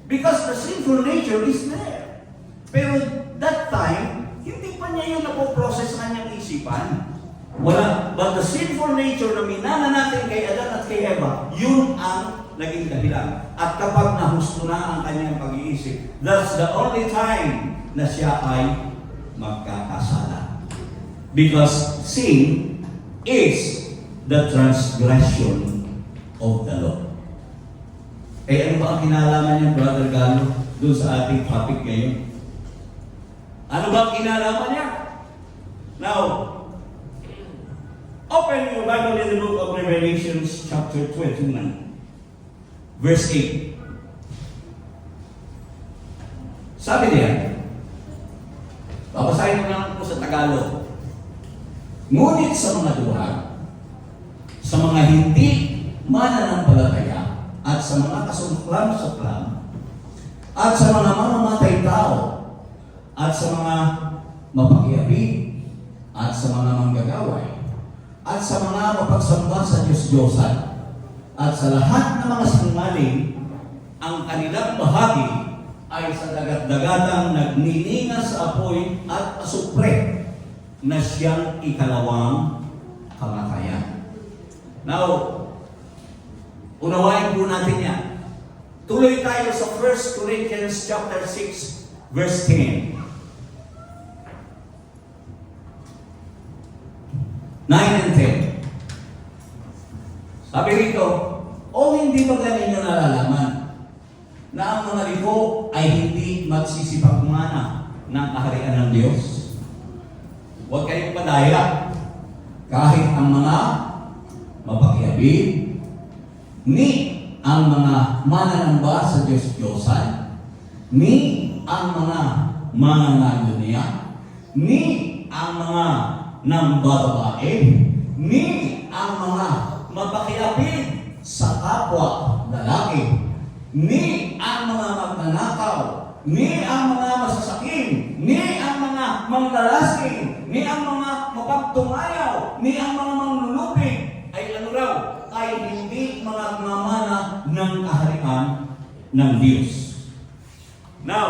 Because the sinful nature is there. Pero that time, hindi pa niya yung napoprocess sa kanyang isipan. Wala. But the sinful nature na minana natin kay Adan at kay Eva, yun ang naging dahilan. At kapag nahusto na ang kanyang pag-iisip, that's the only time na siya ay magkakasala. Because sin is the transgression of the law. Eh ano ba ang kinalaman niya, Brother Galo, doon sa ating topic ngayon? Ano ba ang kinalaman niya? Now, open your Bible in the book of Revelation chapter 29, verse 8. Sabi niya, babasahin ko lang po sa Tagalog. Ngunit sa mga duwag, sa mga hindi mananampalataya, at sa mga kasuklam-suklam, at sa mga mamamatay tao, at sa mga mapakiapi, at sa mga manggagaway, at sa mga mapagsamba sa Diyos-Diyosan, at sa lahat ng mga sinungaling, ang kanilang bahagi ay sa dagat-dagatang nagniningas sa apoy at asupre na siyang ikalawang kamatayan. Now, unawain po natin yan. Tuloy tayo sa 1 Corinthians chapter 6, verse 10. 9 and 10. Sabi rito, o hindi ba ninyo nalalaman na ang mga libo ay hindi magsisipagmana ng kaharian ng Diyos? Huwag kayong padaya. kahit ang mga mapakiapid, ni ang mga mananamba sa Diyos-Diyosan, ni ang mga mananalo niya, ni ang mga nambababae, ni ang mga mapakiapid sa kapwa lalaki, ni ang mga magnanakaw, ni ang mga masasakin, ni ang mga manglalasing, ni ang mga mapagtumayaw, ni ang mga manglulupig, ay ano raw? Ay hindi mga mamana ng kaharian ng Diyos. Now,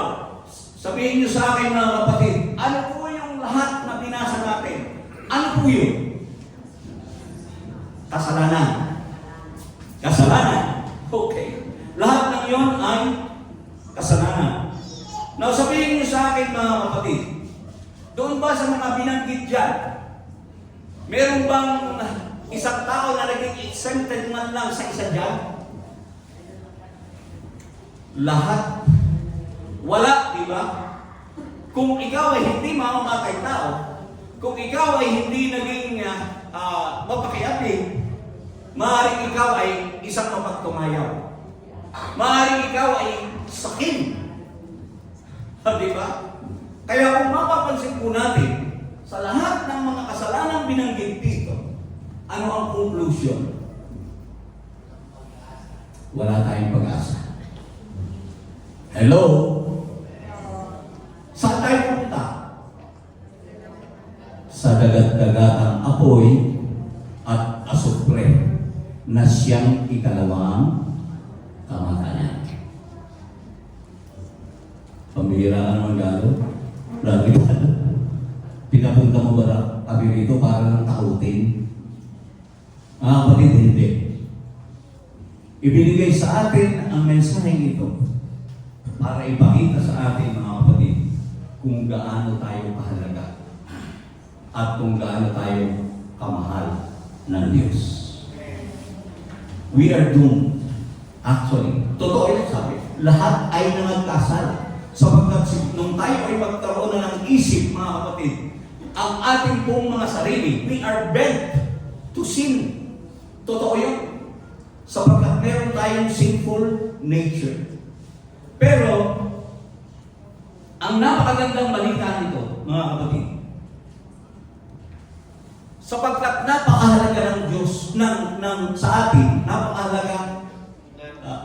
sabihin niyo sa akin mga kapatid, ano po yung lahat na binasa natin? Ano po yun? Kasalanan. Kasalanan. Okay. Lahat ng yon ay kasalanan. Now, sabihin niyo sa akin mga kapatid, doon ba sa mga binanggit dyan, meron bang isang tao na naging exempted man lang sa isa dyan? Lahat. Wala, di ba? Kung ikaw ay hindi mamamatay tao, kung ikaw ay hindi naging mapakiapid, maaaring ikaw ay isang mapagtumayaw. Maaaring ikaw ay sakin. Di ba? Kaya kung mapapansin po natin, sa lahat ng mga kasalanang binanggit dito, ano ang conclusion? Wala tayong pag-asa. Hello? Saan tayo pupunta? Sa dagat-dagatang apoy at asupre na siyang ikalawang kamatayan. Pambihira ka naman galo. Lagi ka. Pinapunta mo ba kami rito para lang takutin? Kapatid, hindi. Ibinigay sa atin ang mensaheng ito para ipakita sa atin, mga kapatid, kung gaano tayo kahalaga at kung gaano tayo kamahal ng Diyos. We are doomed. Actually, totoo yung sabi, lahat ay nangagkasala. Sapagkat nung tayo ay magkaroon na ng isip, mga kapatid, ang ating pong mga sarili, we are bent to sin. Totoo yun. Sapagkat meron tayong sinful nature. Pero, ang napakagandang balita nito, mga kapatid, sapagkat napakahalaga ng Diyos, sa atin, napakahalaga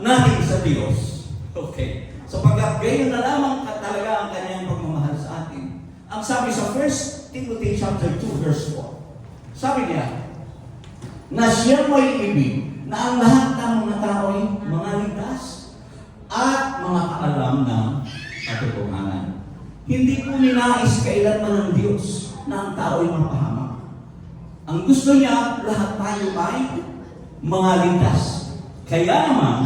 natin sa Diyos. Okay. Sapagkat gayon na lamang talaga ang kanyang pagmamahal sa atin. Ang sabi sa 1 Timothy chapter 2 verse 4, sabi niya, na siya may ibig na ang lahat ng mga tao ay mga ligtas at mga kaalam ng katotohanan. Hindi po ninais kailanman ng Diyos na ang tao ay mapahamak. Ang gusto niya, lahat tayo ay mga ligtas. Kaya naman,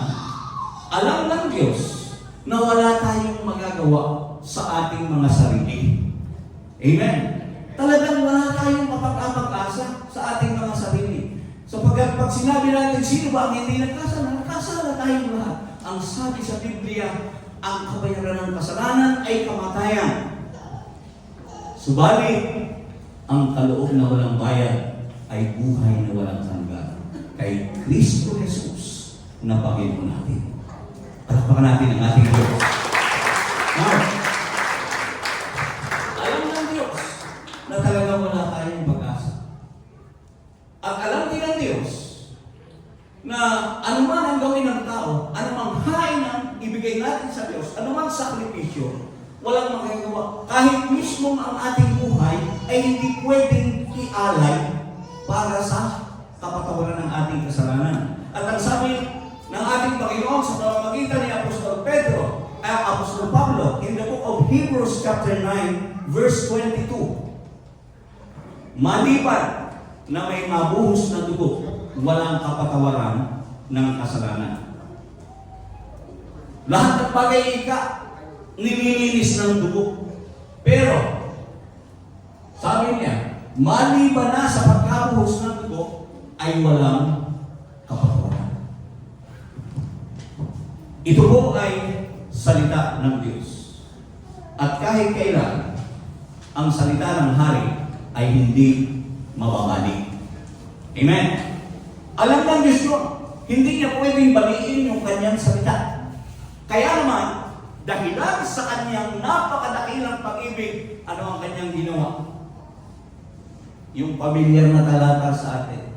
alam ng Diyos na wala tayong magagawa sa ating mga sarili. Amen? Talagang wala tayong mapag-asa sa ating mga sarili. Sapagkat pag sinabi natin, sino ba ang hindi nagkasala? Nagkasala tayong lahat. Ang sabi sa Biblia, ang kabayaran ng kasalanan ay kamatayan. Subalit, ang kaloob na walang bayad ay buhay na walang hanggan. Kay Kristo Jesus na Panginoon natin. Palakpakan natin ang ating Diyos. Now, alam ng Diyos na talagang wala tayong pag-asa. At alam din ng Diyos na anuman ang gawin ng tao, anumang hain ang ibigay natin sa Diyos, anumang sakripisyo, walang magagawa. Kahit mismo ang ating buhay ay hindi pwedeng ialay para sa kapatawaran ng ating kasalanan. At ang sabi ng ating Panginoon sa pamamagitan ni Apostol Apostol Pablo, in the book of Hebrews chapter 9, verse 22, maliban na may mabuhos na dugo, walang kapatawaran ng kasalanan. Lahat ng bagay nililinis ng dugo. Pero, sabi niya, maliban na sa pagkabuhos ng dugo, ay walang kapatawaran. Ito po ay salita ng Diyos. At kahit kailan, ang salita ng hari ay hindi mababalik. Amen. Alam ng Diyos yun. Hindi niya pwedeng baliin yung kanyang salita. Kaya naman, dahilan sa kanyang napakadakilang pag-ibig, ano ang kanyang ginawa? Yung pamilyar na talata sa atin.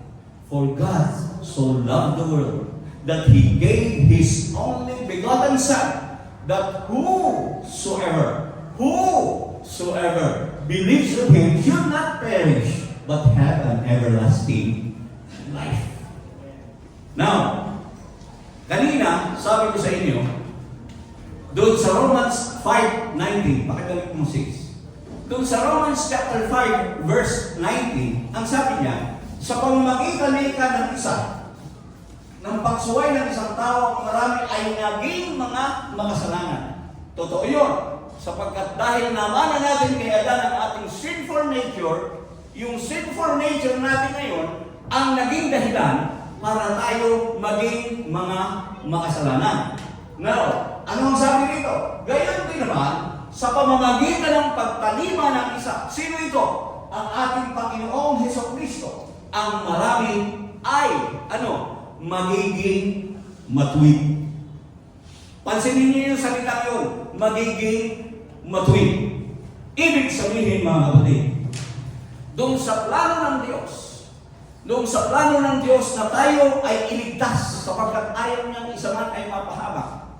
For God so loved the world that He gave His only begotten Son, that whosoever believes in Him should not perish, but have an everlasting life. Now, kanina, sabi ko sa inyo, doon sa Romans 5:19, pakibalik mo 6. Doon sa Romans chapter 5, verse 19, ang sabi niya, sa pamamagitan-ika ng isa, ng pagsuway ng isang tao, ang marami ay naging mga makasalanan. Totoo yun, sapagkat dahil namanan natin kay Adan ang ating sinful nature, yung sinful nature natin ngayon, ang naging dahilan para tayo maging mga makasalanan. Now, ano ang sabi dito? Gayon din naman, sa pamamagitan ng pagtalima ng isa, sino ito? Ang ating Panginoong Hesukristo. Ang marami ay, magiging matuwid. Pansinin niyo yung salita yun, magiging matuwid. Ibig sabihin, mga kapatid, doon sa plano ng Diyos na tayo ay iligtas sapagkat ayaw niyang isa man ay mapahaba.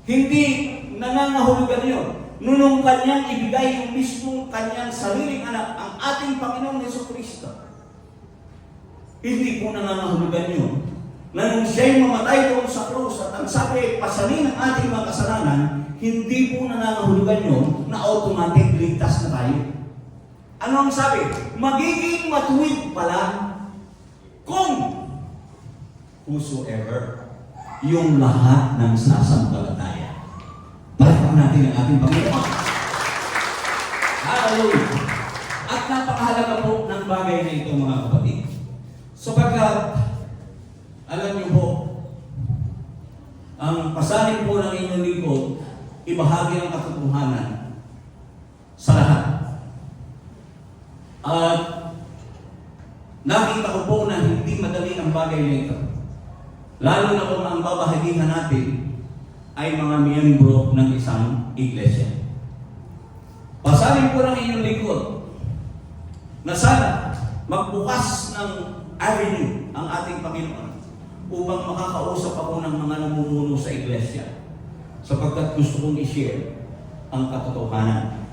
Hindi nangangahulugan yun. Nung kanyang ibigay yung mismong kanyang sariling anak, ang ating Panginoong Hesukristo. Hindi po nangangahulugan yun na nung siya'y mamatay doon sa krus at ang sabi ay pasanin ang ating mga kasalanan, hindi po nangangahulugan yun na automatic ligtas na tayo. Ano ang sabi? Magiging matuwid pala kung whosoever, yung lahat ng sasampalataya. Palakpakan natin ang ating Panginoon. Hallelujah! At napakahalaga po ng bagay na ito, mga kapatid. Sapagkat, alam niyo po, ang pasanin po ng inyong lingkod, ibahagi ang katotohanan sa lahat. At nakita ko po na hindi madali ang bagay na ito. Lalo na kung ang babahagihan natin ay mga miyembro ng isang iglesia. Pasanin po ng inyong lingkod na sana magbukas ng avenue ang ating Panginoon upang makakausap ako ng mga namumuno sa iglesia sapagkat gusto kong i-share ang katotohanan.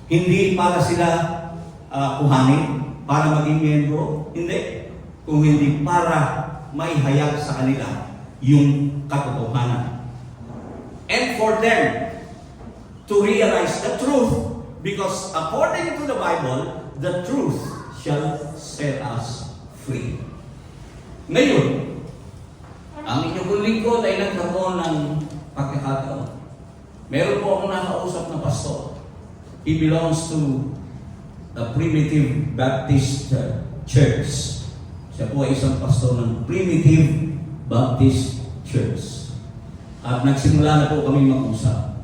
Hindi para sila kuhanin, para maging miyembro, hindi. Kung hindi para maihayag sa kanila yung katotohanan. And for them to realize the truth, because according to the Bible, the truth shall set us free. Ngayon, ang inyong lingkod ay nagkaroon ng pagkakataon. Meron po akong nakausap na pastor. He belongs to the Primitive Baptist Church. Siya po ay isang pastor ng Primitive Baptist Church. At nagsimula na po kami mag-usap.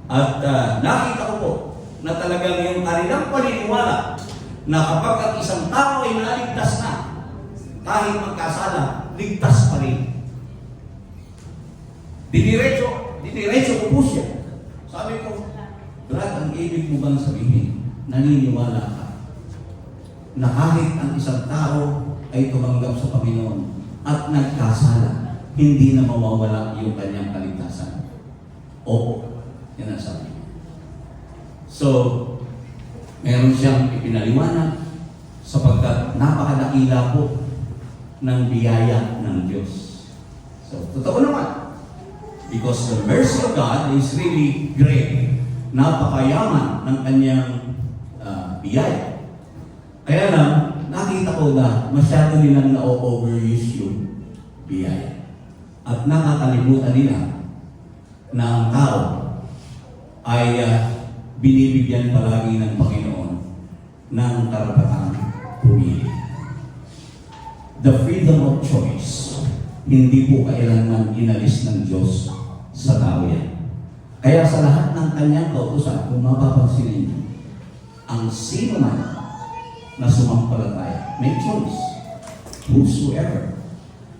At nakita ko po na talagang yung kanilang paniniwala na kapag ang isang tao ay naligtas na, kahit magkasala, ligtas pa rin. Diniretso ko po siya. Sabi ko, Brad, ang ibig mo bang sabihin, naniniwala ka na kahit ang isang tao ay tumanggap sa Panginoon at nagkasala, hindi na mawawala yung kanyang kaligtasan? Oo, yan ang sabi. So, meron siyang ipinaliwanag sapagkat napakadakila po ng biyaya ng Diyos. So, totoo naman. Because the mercy of God is really great. Napakayaman ng kanyang biyaya. Kaya lang, nakita ko na masyado nilang na-overuse yung biyaya. At nakakalimutan nila na ang tao ay binibigyan palagi ng Panginoon ng karapatang pumili. The freedom of choice, hindi po kailanman inalis ng Diyos sa tao yan. Kaya sa lahat ng kanyang kautusan, kung mapapansin ninyo, ang sino man na sumampalataya, may choice. whosoever.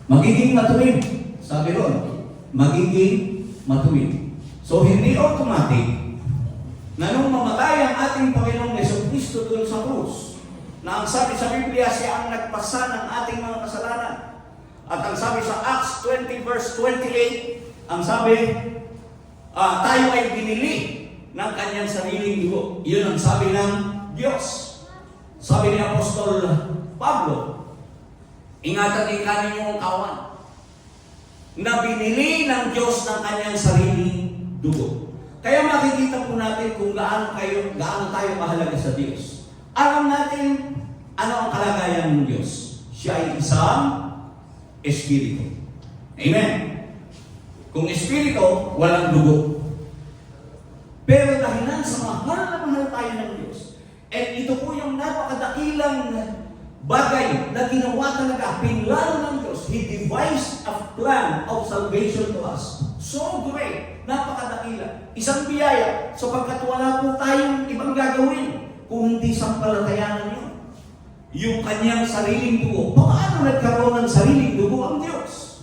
Magiging matuwid. Sabi ron, magiging matuwid. So, hindi automatic na nung mamatay ang ating Panginoong Jesucristo doon sa krus, na ang sabi sa Biblia, siya ang nagpasa ng ating mga kasalanan. At ang sabi sa Acts 20 verse 28, ang sabi, tayo ay binili ng kanyang sariling dugo. Yun ang sabi ng Diyos. Sabi ni Apostol Pablo, ingatan din kanin yung kawan na binili ng Diyos ng kanyang sariling dugo. Kaya makikita po natin kung gaano tayo mahalaga sa Diyos. Alam natin ano ang kalagayan ng Diyos. Siya ay isang Espiritu. Amen. Kung Espiritu, walang dugo. Pero dahilan sa mahal na mahal tayo ng Diyos, at ito po yung napakadakilang bagay na ginawa talaga, pinlano ng Diyos. He devised a plan of salvation to us. So great, napakadakila. Isang biyaya, sapagkat wala po tayong ibang gagawin kung hindi sampalatayanan yun. Yung kanyang sariling dugo. Paano nagkaroon ng sariling dugo ang Diyos?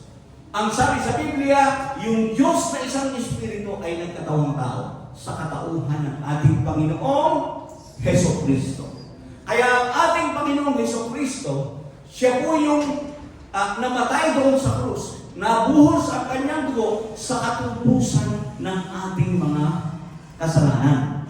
Ang sabi sa Biblia, yung Diyos na isang Espiritu ay nagkatawang tao sa katauhan ng ating Panginoong Jesucristo. Kaya ang ating Panginoong Jesucristo, siya po yung namatay doon sa krus, nabuhos ang kanyang dugo sa katubusan ng ating mga kasalanan.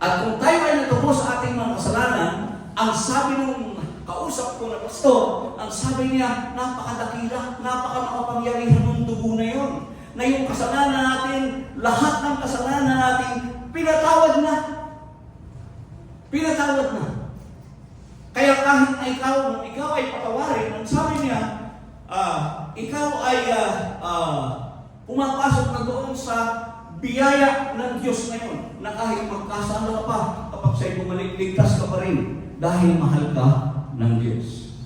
At kung tayo ay natubos sa ating mga kasalanan, ang sabi ng kausap ko na pastor, ang sabi niya, napakadakila, napakamakapangyarihan ng dugo na yun. Na yung kasalanan natin, lahat ng kasalanan natin, pinatawad na. Pinatawad na. Kaya kahit na ikaw ay patawarin, ang sabi niya, ikaw ay pumapasok na doon sa biyaya ng Diyos ngayon, na kahit magkasala ka pa, kapag sa'yo bumalik, ligtas ka pa rin, dahil mahal ka ng Diyos.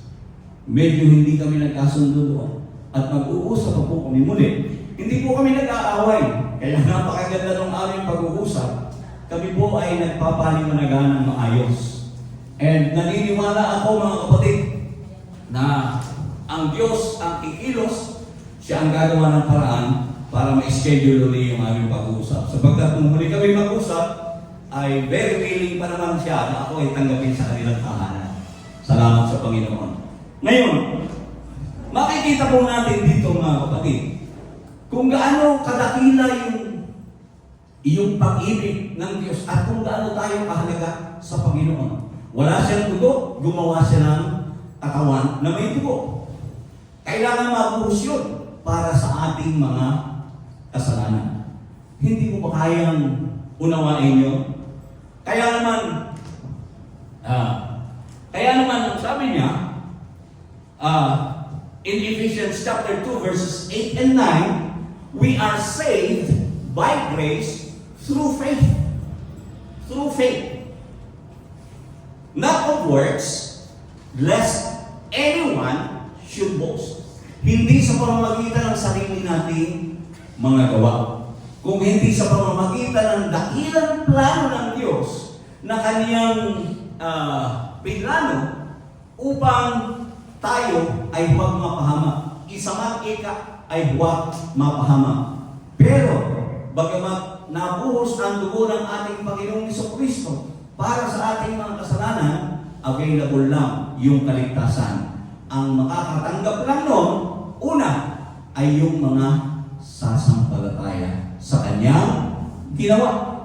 Medyo hindi kami nagkasundo doon, at mag-uusap po kami muli. Hindi po kami nag-aaway, kaya napakaganda ng aming pag-uusap. Kami po ay nagpapaliwanagan ng maayos. And naniniwala ako mga kapatid na ang Diyos ang kikilos, siya ang gagawa ng paraan para ma-schedule ulit yung aming pag-uusap. Sapagkat kung muli kami mag-usap, ay very willing pa naman siya na ako ay tanggapin sa kanilang tahanan. Salamat sa Panginoon. Ngayon, makikita po natin dito mga kapatid, kung gaano kadakila yung pag-ibig ng Diyos at kung gaano tayo kahalaga sa Panginoon. Wala siyang dugo, gumawa siya ng katawan na may dugo. Kailangan mabuhos yun para sa ating mga kasalanan. Hindi mo ba kayang unawain yun? Kaya naman, ang sabi niya, in Ephesians chapter 2 verses 8 and 9, we are saved by grace through faith. Through faith. Not of works, lest anyone should boast. Hindi sa pamamagitan ng sarili nating mga gawa. Kung hindi sa pamamagitan ng dakilang plano ng Diyos na kaniyang pinlano upang tayo ay huwag mapahamak. Isa man ika ay huwag mapahamak. Pero, bagamat nabuhos ang dugo ng ating Panginoong Jesucristo para sa ating mga kasalanan, available lang yung kaligtasan. Ang makakatanggap lang noon, una, ay yung mga sasampalataya sa kanyang ginawa.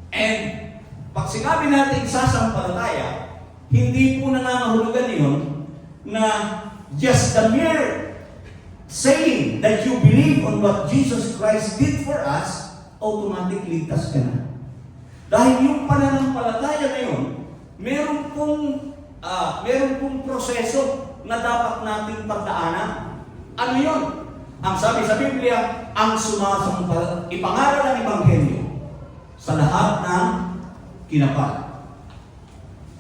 And pag sinabi natin sasampalataya, hindi po nangangahulugan yun na just the mere saying that you believe on what Jesus Christ did for us, automatic ligtas ka na. Dahil yung pananampalataya na yun, meron pong proseso na dapat nating pagdaanan. Ano yun? Ang sabi sa Biblia, ang ipangaral ng Ebanghelyo sa lahat ng kinapal.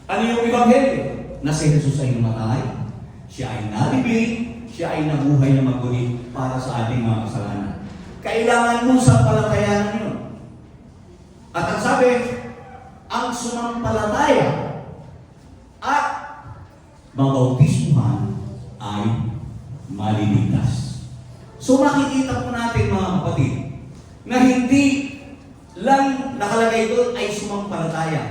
Ano yung Ebanghelyo? Na si Jesus ay namatay, siya ay nalibig, siya ay nabuhay na maguli para sa ating mga kasalanan. Kailangan mo sa palatayanan yun. At ang sabi, ang sumampalataya at mabautismuhan maliligtas. So makikita po natin mga kapatid, na hindi lang nakalagay doon ay sumampalataya.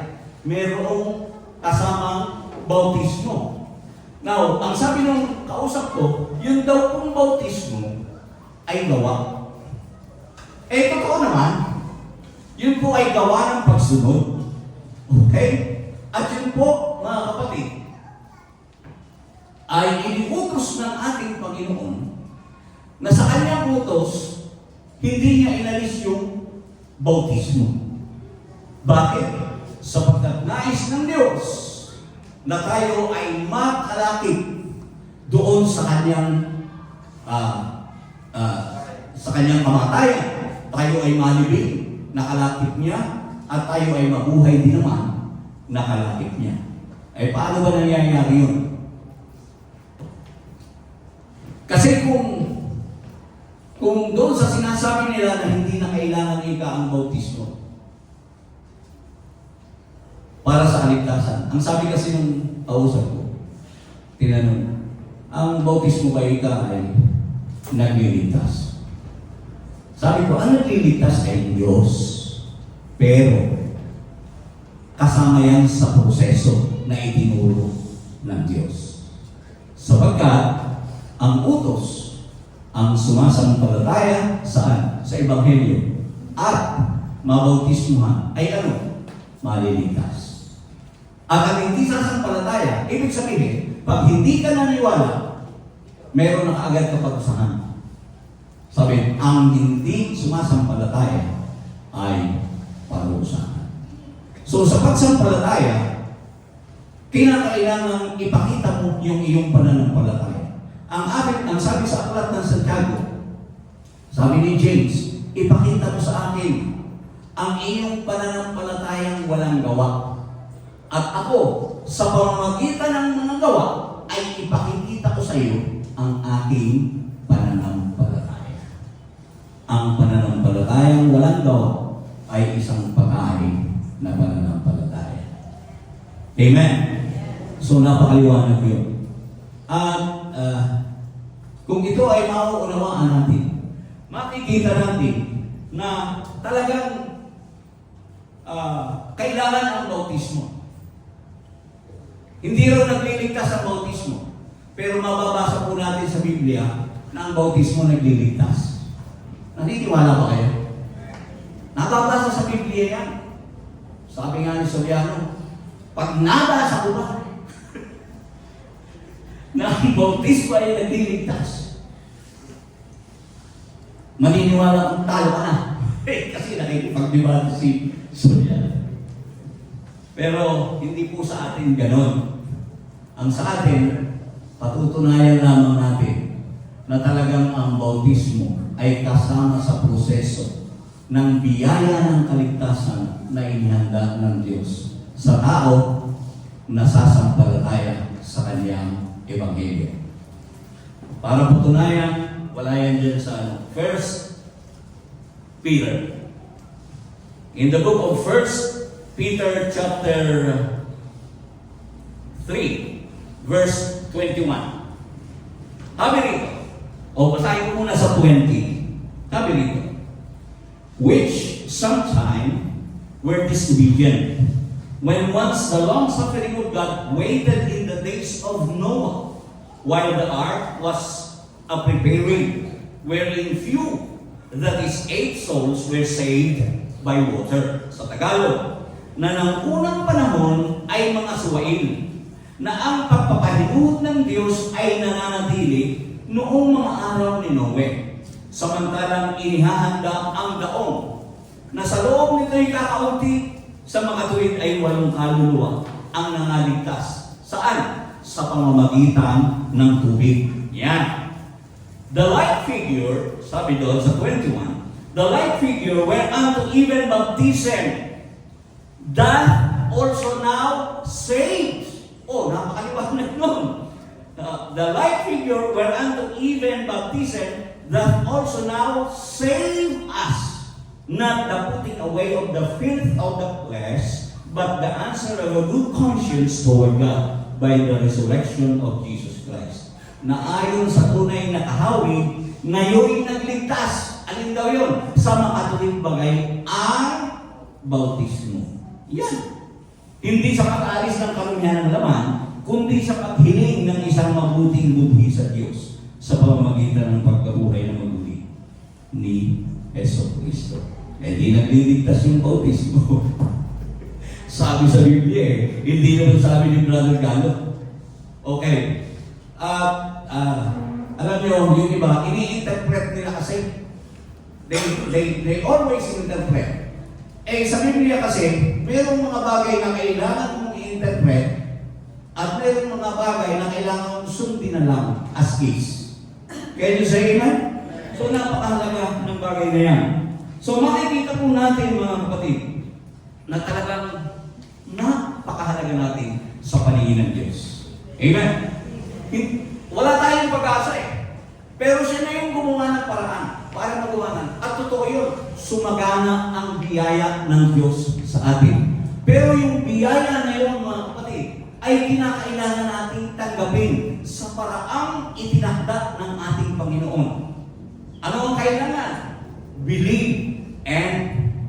Merong kasamang bautismo. Now, ang sabi nung kausap ko, yun daw pong bautismo ay gawa. Eh, totoo naman, yun po ay gawa ng pagsunod. Okay? At yun po, mga kapatid, ay iniutos ng ating Panginoon na sa kanyang utos, hindi niya inalis yung bautismo. Bakit? Sapagkat nais ng Diyos na tayo ay makalapit doon sa kanyang kamatayan. Tayo ay malibig, nakalapit niya, at tayo ay mabuhay din naman, nakalapit niya. Eh, paano ba nangyayari yun? Kasi kung doon sa sinasabi nila na hindi na kailangan ika ang bautismo para sa kaligtasan. Ang sabi kasi ng kausap ko, tinanong, ang bautismo ba ika ay nagliligtas? Sabi ko, ang nagliligtas ay Diyos. Pero, kasama yan sa proseso na itinuro ng Diyos. Sapagkat, ang utos, ang sumasampalataya saan? Sa Ebanghelyo. At mabautismuhan ay ano? Maliligtas. At ang hindi sasampalataya, ibig sabihin, pag hindi ka naniwala, meron na kaagad kapag-usahan. Sabi, ang hindi sumasampalataya ay parusahan. So sa pagsampalataya, kinakailangan ipakita mo yung iyong pananampalataya. Ang sabi sa aklat ng Santiago, sabi ni James, ipakita mo sa akin ang iyong pananampalatayang walang gawa. At ako, sa pamamagitan ng mga gawa, ay ipakikita ko sa iyo ang aking pananampalataya. Ang pananampalatayang walang gawa ay isang pag-aari na pananampalataya. Amen? So napakaliwanag yun. At kung ito ay mauunawaan natin, makikita natin na talagang kailangan ang bautismo. Hindi rin nagliligtas ang bautismo. Pero mababasa po natin sa Biblia na ang bautismo nagliligtas. Naniniwala ba kayo? Nababasa sa Biblia yan. Sabi nga ni Soriano, pag nabasa ko ba na ang bautismo ay nagliligtas, maniniwala kung talo ka na. Kasi nakikipagdebate si Soriano. Pero hindi po sa atin ganon. Ang sa atin, patutunayan lamang natin na talagang ang bautismo ay kasama sa proseso ng biyaya ng kaligtasan na inihanda ng Diyos sa tao na sasampalataya sa kanyang Ebanghelyo. Para patunayan, wala yan dyan sa 1 Peter. In the book of 1 Peter chapter 3, verse 21. Sabi rito, o basahin ko muna sa 20. Sabi rito, which sometime were disobedient, when once the long-suffering of God waited in the days of Noah, while the ark was a preparing, wherein few, that is 8 souls, were saved by water. Sa Tagalog, na ng unang panahon ay mga suwain, na ang pagpapahinuhod ng Diyos ay nananatili noong mga araw ni Noe. Samantalang inihahanda ang daong, na sa loob nito'y kakaunti, sa makatuwid ay 8 kaluluwa ang nangaligtas. Saan? Sa pamamagitan ng tubig. Yan. The like figure, sabi doon sa 21, the like figure whereunto even baptism doth also now save. Oh, napakaliwanag nun. The like figure whereunto even baptism doth also now save us, not the putting away of the filth of the flesh, but the answer of a good conscience toward God by the resurrection of Jesus Christ, na ayon sa tunay na kahawi, ngayon nagligtas. Alin daw yun? Sa makatuwid bagay ang bautismo. Yan. Hindi sa pag-alis ng karumihan ng laman, kundi sa paghiling ng isang mabuting buhay sa Diyos sa pamamagitan ng pagkabuhay na mabuti ni Hesus Kristo. Hindi nagliligtas yung bautismo. Sabi sa Biblia hindi naman sabi ni Brother Galo. Okay. Alam niyo, yung iba, ini-interpret nila kasi. They always interpret. Sa Biblia kasi, mayroong mga bagay na kailangan mong i-interpret at mayroong mga bagay na kailangan mong sundin na lang as is. Can you say amen? So, napakahalaga ng bagay na yan. So, makikita po natin mga kapatid na talagang napakahalaga natin sa paningin ng Diyos. Amen? Wala tayong pag-asa Pero siya na yung gumawa ng paraan para magawa. At totoo yun, sumagana ang biyaya ng Diyos sa atin. Pero yung biyaya na yun, mga kapatid, ay kinakailangan nating tanggapin sa paraang itinakda ng ating Panginoon. Ano ang kailangan? Believe and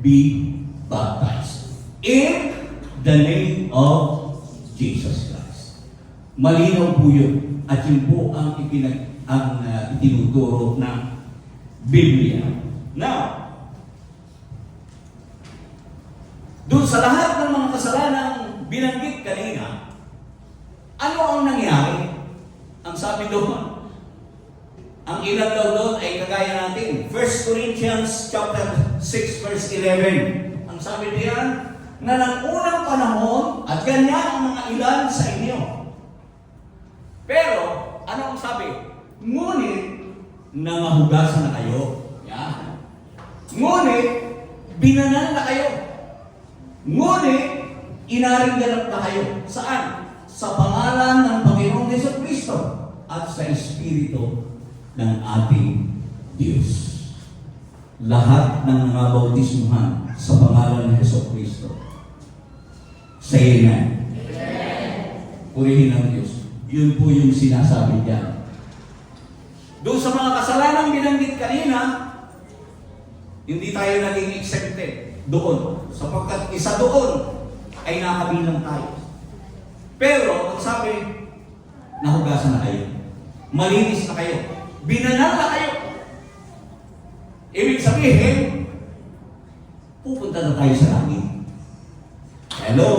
be baptized in the name of Jesus Christ. Malinaw po yun. At yun po ang itinuturo ng Biblia. Now, doon sa lahat ng mga kasalanang binanggit kanina, ano ang nangyari? Ang sabi doon, ang ilan daw doon ay kagaya natin. 1 Corinthians chapter 6 verse 11. Ang sabi diyan, na ng unang panahon at ganyan ang mga ilan sa inyo. Pero, ano ang sabi? Ngunit, nangahugasan na kayo. Yan. Ngunit, binanan na kayo. Ngunit, inaringganap na kayo. Saan? Sa pangalan ng Panginoong Jesucristo at sa Espiritu ng ating Diyos. Lahat ng mga bautismuhan sa pangalan ng Jesucristo. Say amen. Purihin ang Diyos. Yun po yung sinasabi diyan. Doon sa mga kasalanang binanggit kanina, hindi tayo naging exempted doon. Sapagkat isa doon ay nakabilang tayo. Pero, ang sabi, nahugasan na kayo. Malinis na kayo. Binanan na kayo. Ibig sabihin, pupunta na tayo sa langit. Hello?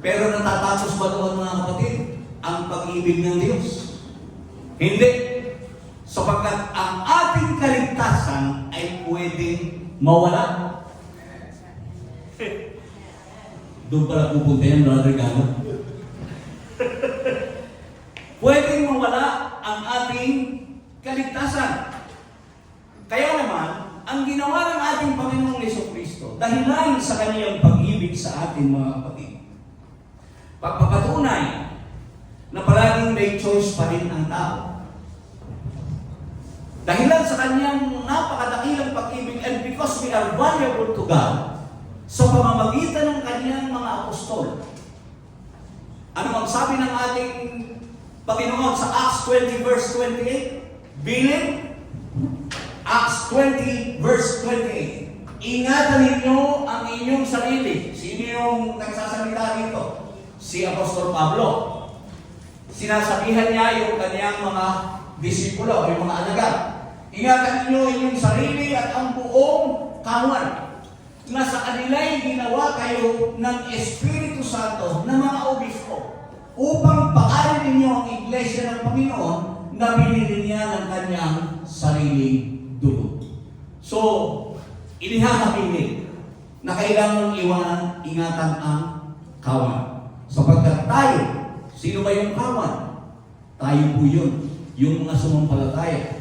Pero natatapos ba doon mga kapatid? Ang pag-ibig ng Diyos? Hindi. Sapagkat ang ating kaligtasan ay pwedeng mawala. Doon pala pupunta yan, Brother Gano. Pwedeng mawala ang ating kaligtasan. Kaya naman, ang ginawa ng ating Panginoong Jesucristo, dahilan sa kaniyang pag-ibig sa ating mga kapatid, pagpapatunay na palaging may choice pa rin ang tao. Dahilan sa kaniyang napakadakilang pag-ibig and because we are valuable to God, sa pamamagitan ng kaniyang mga apostol. Ano ang sabi ng ating Panginoon sa Acts 20 verse 28? Believe? Acts 20 verse 28. Ingatan ninyo ang inyong sarili. Sino yung nagsasalita dito? Si Apostol Pablo. Sinasabihan niya yung kaniyang mga disipulo, yung mga alagad. Ingatan ninyo inyong sarili at ang buong kawan na sa kanila'y ginawa kayo ng Espiritu Santo na mga obispo upang paarin ninyo ang iglesia ng Panginoon na binili niya ng kanyang sariling dugo. So, inihahabilin na kailangan ingatan ang kawan. Sapagkat tayo, sino ba yung kawan? Tayo po yun. Yung mga sumampalataya.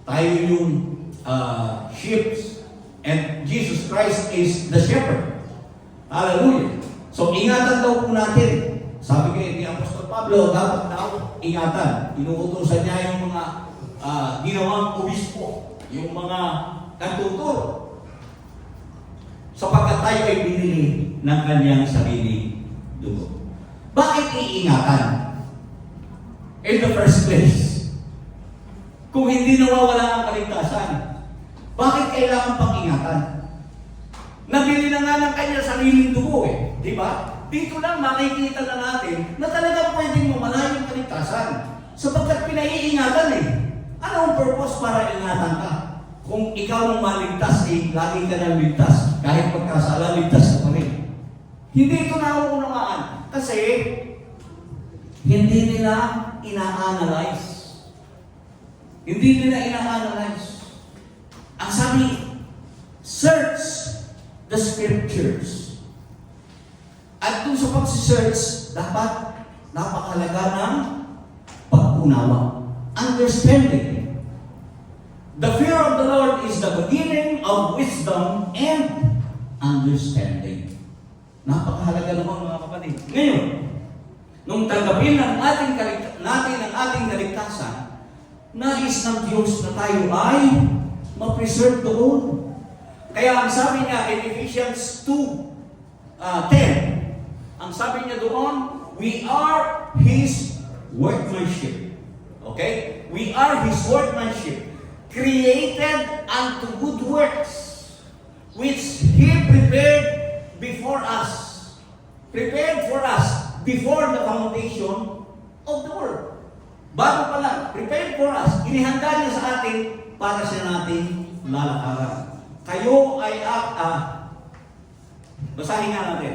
Tayo yung sheep. And Jesus Christ is the shepherd. Hallelujah. So, ingatan daw po natin. Sabi kayo ni Apostol Pablo, dapat daw ingatan. Inuutosan niya yung mga ginawang obispo, yung mga nagtuturo. Sapagkat tayo ay binili ng kanyang sarili dugo. Bakit iingatan? in the first place? Kung hindi nawawala ang kaligtasan, bakit kailangan pang ingatan? Nabili na nga ng kanya sariling dugo eh. Di ba? Dito lang makikita na natin na talagang pwedeng mawala yung kaligtasan. Sapagkat pinaiingatan eh. Ano ang purpose para ingatan ka? Kung ikaw ang maligtas eh, lagi ka nang ligtas. Kahit pagkasala, ligtas ka pa rin. Hindi ito nauunawaan. Kasi, hindi nila ina-analyze. Hindi nila ina-analyze. Ang sabi, search the scriptures. At kung sa pag-search, dapat napakalaga ng pag-unawa. Understanding. The fear of the Lord is the beginning of wisdom and understanding. Napakahalaga naman mga kapatid. Ngayon, nung tanggapin natin ang ating kaligtasan, nais ng Diyos na tayo ay ma-preserve doon. Kaya ang sabi niya in Ephesians 2:10, ang sabi niya doon, we are His workmanship. Okay? We are His workmanship, created unto good works, which He prepared before us. Prepared for us before the foundation of the world. Bago pa lang, prepared for us. Inihanda niya sa atin para siya natin lalakaran. Kayo ay basahin nga natin.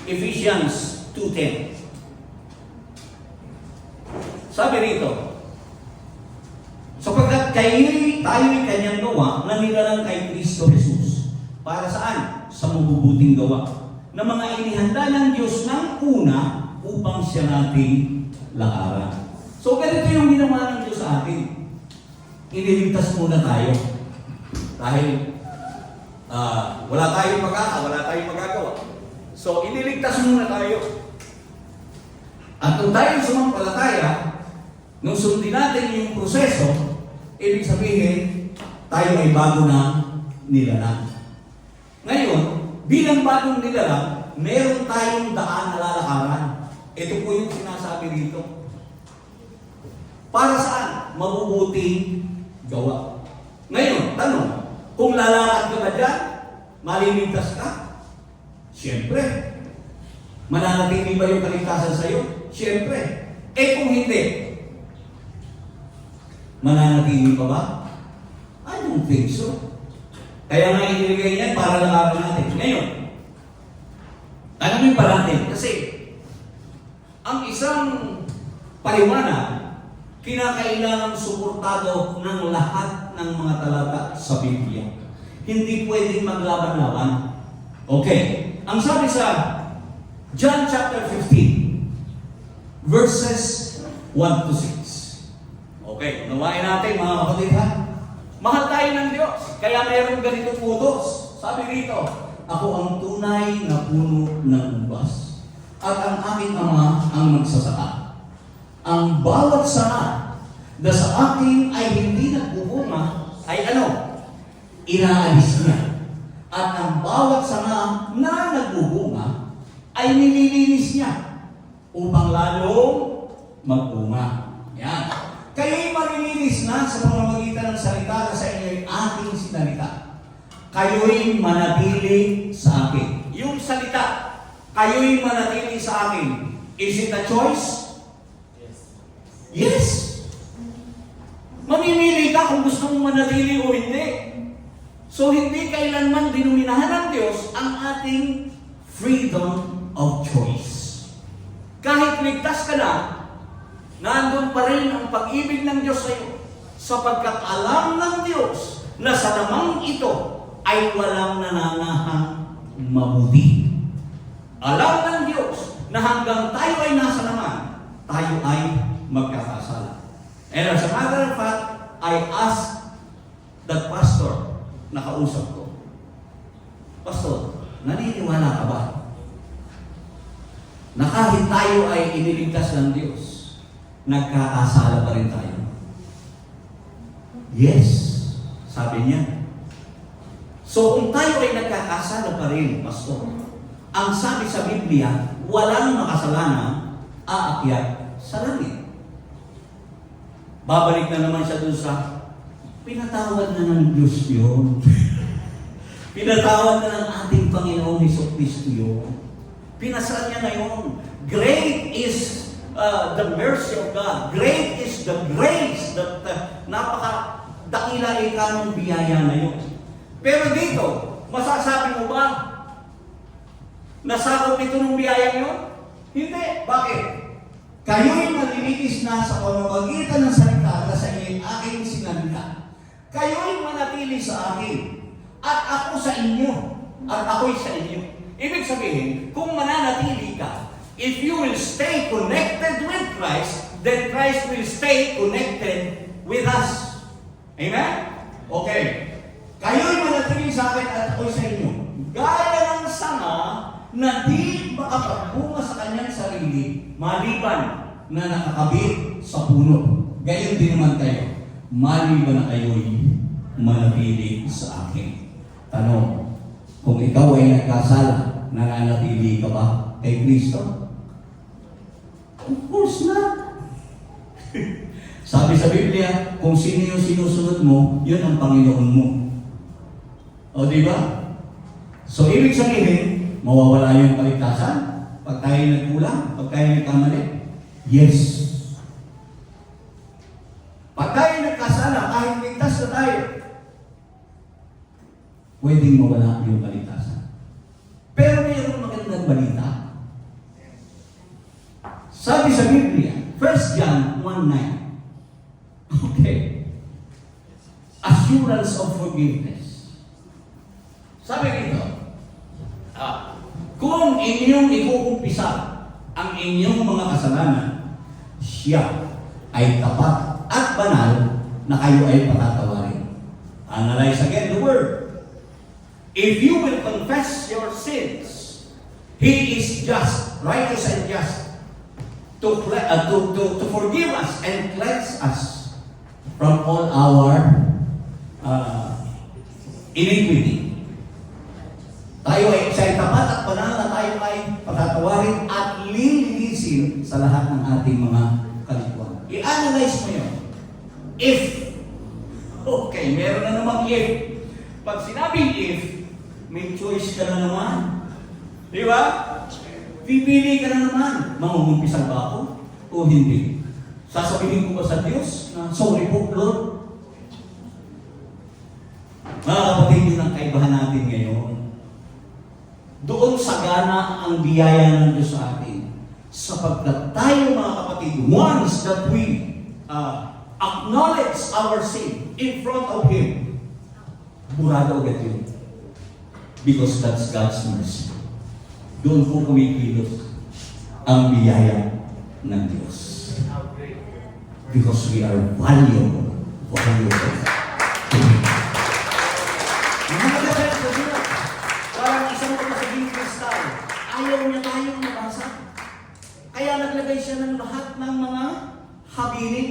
Ephesians 2:10. Sabi rito, sapagkat tayo'y kanyang gawa na nilalang kay Kristo Jesus. Para saan? Sa mabubuting gawa na mga inihanda ng Diyos ng una upang siya natin lakaran. So ganito yung ginawa ng Diyos sa atin. Iniligtas muna tayo. Dahil wala tayong magagawa. So iniligtas muna tayo. At kung tayo sumampalataya, nung sundin natin yung proseso, ibig sabihin, tayo ay bago na nilalang. Ngayon, bilang bagong nilalang, meron tayong daan na lalakaran. Ito po yung sinasabi dito. Para saan? Mabubuting gawa. Ngayon, tanong, kung lalakad ka ba dyan, maliligtas ka? Siyempre. Mananatili ba yung kaligtasan sa'yo? Siyempre. Kung hindi, mananatili pa ba? I don't think so. Kaya nga inilagay niyan para lakaran natin. Ngayon, tanongin pa natin, kasi ang isang paliwanag, kinakailangan suportado ng lahat ng mga talata sa Biblia. Hindi pwedeng maglaban-laban. Okay. Ang sabi sa John chapter 15, verses 1 to 6. Okay, unawain natin mga kapatid ha. Mahal tayo ng Diyos, kaya mayroong ganitong utos. Sabi rito, ako ang tunay na puno ng ubas, at ang aking ama ang magsasaka. Ang bawat sanga na sa akin ay hindi nagbubunga, ay ano? Inaalis niya. At ang bawat sanga na nagbubunga, ay nililinis niya upang lalong magbunga. Yan. Kayo'y malilinis na sa pamamagitan ng salita na sa inyo'y aking sinalita. Kayo'y manatili sa akin. Yung salita, kayo'y manatili sa akin. Is it a choice? Yes. Mamimili ka kung gusto mong manatili o hindi. So hindi kailanman dinuminahan ng Diyos ang ating freedom of choice. Kahit ligtas ka na, nandun pa rin ang pag-ibig ng Diyos sa iyo, sapagkat alam ng Diyos na sa lamang ito ay walang nananahang mabuti. Alam ng Diyos na hanggang tayo ay nasa laman, tayo ay magkakasala. And as a matter of fact, I asked that pastor na kausap ko, Pastor, naniniwala ka ba na kahit tayo ay iniligtas ng Diyos, nagkakasala pa rin tayo? Yes, sabi niya. So kung tayo ay nagkakasala pa rin, Pastor, ang sabi sa Biblia, walang makasalanan aakyat sa langit. Babalik na naman siya dun sa pinatawad na ng Diyos yun. Pinatawad na ng ating Panginoong Hesukristo yun. Pinasal niya ngayon. Great is the mercy of God. Great is the grace that napaka-dakila ikanong biyaya na yun. Pero dito, masasabi mo ba, nasakop ito ng biyaya yun? Hindi. Bakit? Kayo'y malilinis na sa pamamagitan ng salita na sa aking sinalita. Kayo'y manatili sa akin. At ako sa inyo. At ako'y sa inyo. Ibig sabihin, kung mananatili ka, if you will stay connected with Christ, then Christ will stay connected with us. Amen? Okay. Kayo'y manatili sa akin at ako'y sa inyo. Gaya ng sanga na di makapagbunga sa kanyang sarili, maliban na nakakabit sa puno. Gayon din naman kayo. Maliban na kayo'y manatili sa akin. Tanong, kung ikaw ay nagkasala, nananatili ka ba kay Kristo? Of course not. Sabi sa Biblia, kung sino yung sinusunod mo, yun ang Panginoon mo. O di ba? So, ibig sabihin, mawawala yung kaligtasan pag tayo nagkulang, pag tayo nagkamali? Yes. Pag tayo nagkasala, kahit ligtas na tayo, pwedeng mawala yung kaligtasan. Pero mayroong magandang balita. Sabi sa Biblia, 1 John 1:9. Okay. Assurance of forgiveness. Sabi dito, kung inyong ikukumpisa ang inyong mga kasalanan, siya ay tapat at banal na kayo ay patatawarin. Analyze again the word. If you will confess your sins, He is just, righteous and just, to forgive us and cleanse us from all our iniquity. Tayo ay siya tapat at banal na tayo ay patatawarin at lilinisin sa lahat ng ating mga kalikuan. I-analyze mo yun. If, okay, meron na namang if. Pag sinabing if, may choice ka na naman. Di ba? Pipili ka na naman. Mangungumpisang ba ako o hindi? Sasabihin ko ba sa Diyos na sorry po, Lord? Mga kapatid, yun ang kaibahan natin ngayon. Doon sagana ang biyaya ng Diyos sa atin. Sapagkat tayo, mga kapatid, once that we acknowledge our sin in front of Him, burado agad yun. Because that's God's mercy. Doon po kumikilos ang biyaya ng Diyos. Because we are valuable. Parang isang pagkasaging kristal, ayaw niya tayong mabasa. Kaya naglagay siya ng lahat ng mga habilin.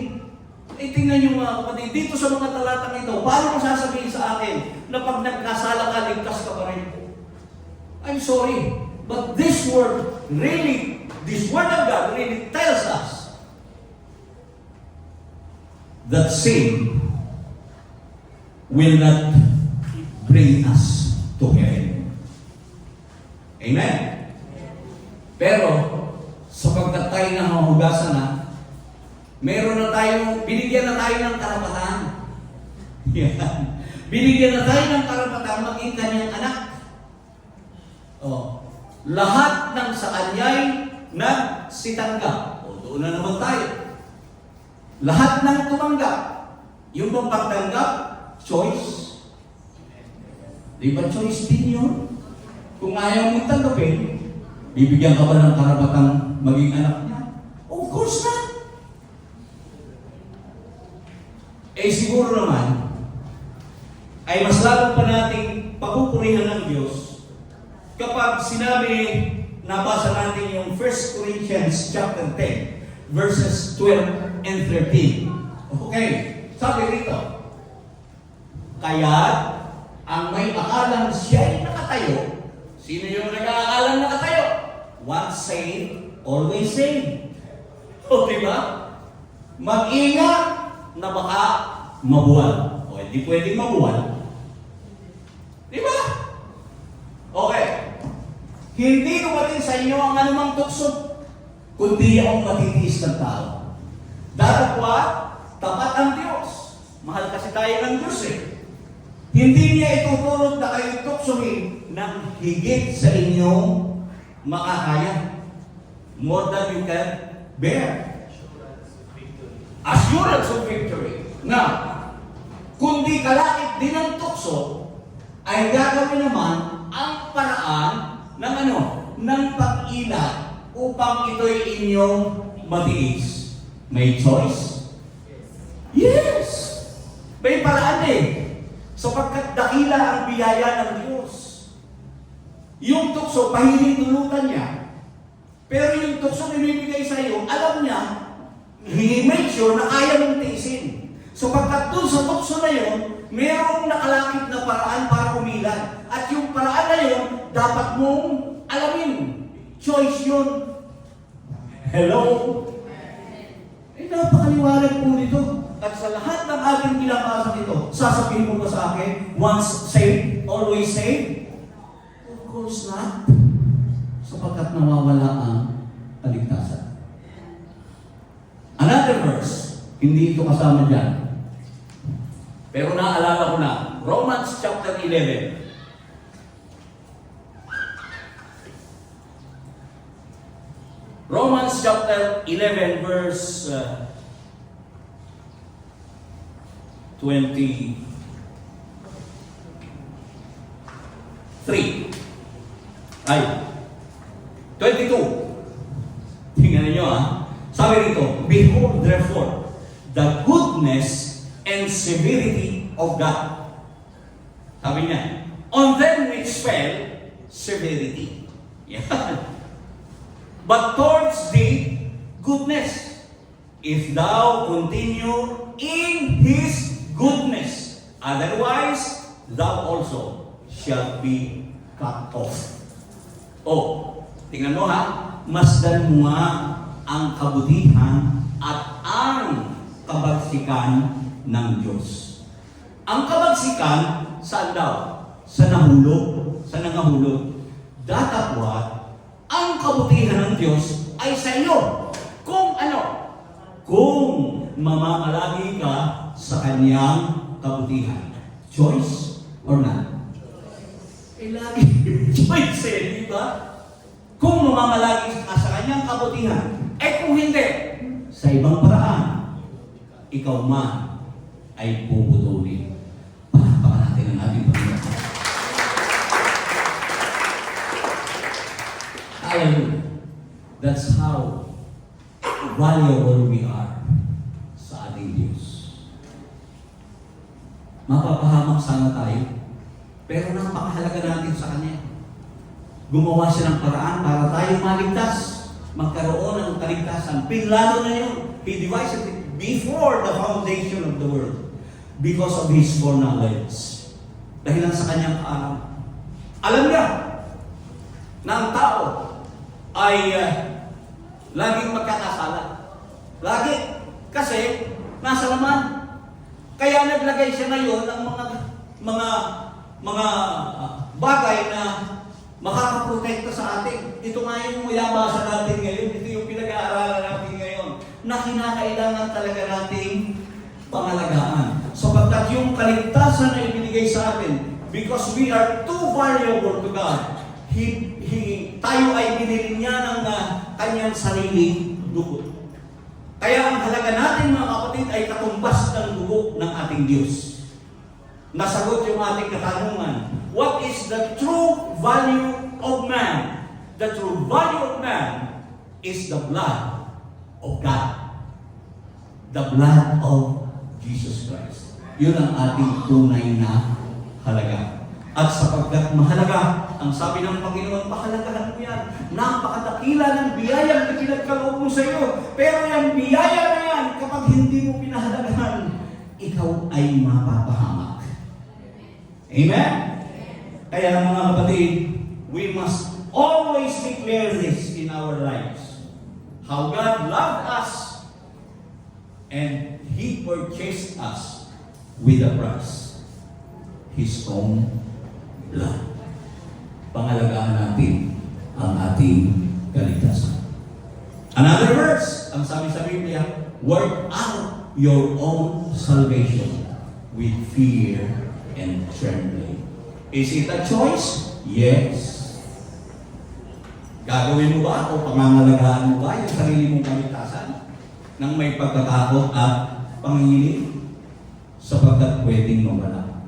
Tingnan niyo mga kapatid, dito sa mga talatang ito, paano mo sasabihin sa akin na pag nagkasala ka, ligtas ka pa rin? I'm sorry, but this word of God really tells us that sin will not bring us to heaven. Amen? Pero, sapagkat tayo nahuhugasan na, meron na tayong, binigyan na tayo ng karapatan. Yan. Binigyan na tayo ng karapatan maging kanyang anak. Lahat ng sa kanya'y nagsitanggap. Doon na naman tayo. Lahat ng tumanggap. Yung bang pagtanggap, choice. Di ba choice din yun? Kung ayaw mong tanggapin, bibigyan ka ba ng karapatang maging anak niya? Of course not. Siguro naman, ay mas lalo pa nating pagpupurihan ng Diyos kapag sinabi, nabasa natin yung 1 Corinthians chapter 10, verses 12 and 13. Okay, sabi rito, kaya ang may akalang siya'y nakatayo Sino yung nag-aalang nakatayo? Once saved, always saved. O, diba? Mag-ingat na baka mabuwal. O, hindi pwedeng mabuwal. Diba? Okay. Hindi dumating sa inyo ang anumang tukso, kundi ang matitiis ng tao. Datapwat, tapat ang Diyos. Mahal kasi tayo ng Diyos eh. Hindi niya itutulot na kayo tuksohin ng higit sa inyong makakaya. More than you can bear. Assurance of victory. Na, kundi kalakit din ang tukso, ay gagawin naman ang paraan ng ng pag-ilat upang ito'y inyong matiis. May choice? Yes! May paraan eh. Sapagkat dakila ang biyaya ng Diyos. Yung tukso, pahiling tulutan niya. Pero yung tukso na ibibigay sa iyo, alam niya, he-make sure na kaya mong tiisin. Sapagkat dun sa tukso na yun, mayroong nakalakip na paraan para umilan. At yung paraan na yun, dapat mong alamin. Choice yun. Hello? Eh, napakaliwanag po nito. At sa lahat ng ating pinapasa nito, sasabihin mo ba sa akin, once saved, always saved? Of course not. Sapagkat nawawala ang kaligtasan. Another verse, hindi ito kasama dyan. Pero naalala ko na, Romans chapter 11. Romans chapter 11 verse 23. Ay, 22. Tingnan niyo Sabi rito, behold therefore the goodness and severity of God. Sabi niya, on them which fell, severity. Yan. But towards thee, goodness, if thou continue in His goodness. Otherwise, thou also shalt be cut off. Oh, tingnan mo masdan mo ang kabutihan at ang kabagsikan ng Diyos. Ang kabagsikan, saan daw? Sa nahulog. Sa nangahulog. Datapwat, ang kabutihan ng Diyos ay sa iyo. Kung Kung mamamalagi ka sa Kanyang kabutihan. Choice or not? Eh, lagi choice di ba? Kung mamamalagi ka sa Kanyang kabutihan, kung hindi, sa ibang paraan, ikaw man ay puputulin. Palakpakan natin ang ating Panginoon. Hallelujah. That's how valuable we are sa ating Diyos. Mapapahamak sana tayo, pero napakahalaga natin sa Kanya. Gumawa siya ng paraan para tayo maligtas, magkaroon ng kaligtasan. Pinlano na yun. He devised it before the foundation of the world because of His foreknowledge. Dahil lang sa Kanyang alam. Alam niya na ang tao ay laging magkakasala. Lagi. Kasi nasa laman. Kaya naglagay siya ngayon ng mga bagay na makakaprotekta sa atin. Ito nga yung muyabasa natin ngayon. Ito yung pinag-aaralan natin ngayon. Na kinakailangan talaga nating pangalagaan. Sapagkat yung kaligtasan na ibinigay sa atin, because we are too valuable to God, tayo ay binili niya ng Kanyang sariling dugo. Kaya ang halaga natin mga kapatid ay katumbas ng dugo ng ating Diyos. Nasagot yung ating katanungan. What is the true value of man? The true value of man is the blood of God. The blood of Jesus Christ. Yun ang ating tunay na halaga. At sapagkat mahalaga, ang sabi ng Panginoon, pahalagahan mo yan. Napakadakila ng biyayang na pinagkaloob mo sa iyo. Pero yung biyaya na yan, kapag hindi mo pinahalagahan, ikaw ay mapapahamak. Amen? Kaya mga kapatid, we must always declare this in our lives. How God loved us and He purchased us with a price. His own blood. Pangalagaan natin ang ating kaligtasan. Another verse, ang sabi sa Biblia, work out your own salvation with fear and trembling. Is it a choice? Yes. Gagawin mo ba o pangangalagaan mo ba yung sarili mong kaligtasan nang may pagkatakot at panginginig? Sapagkat pwedeng mawala.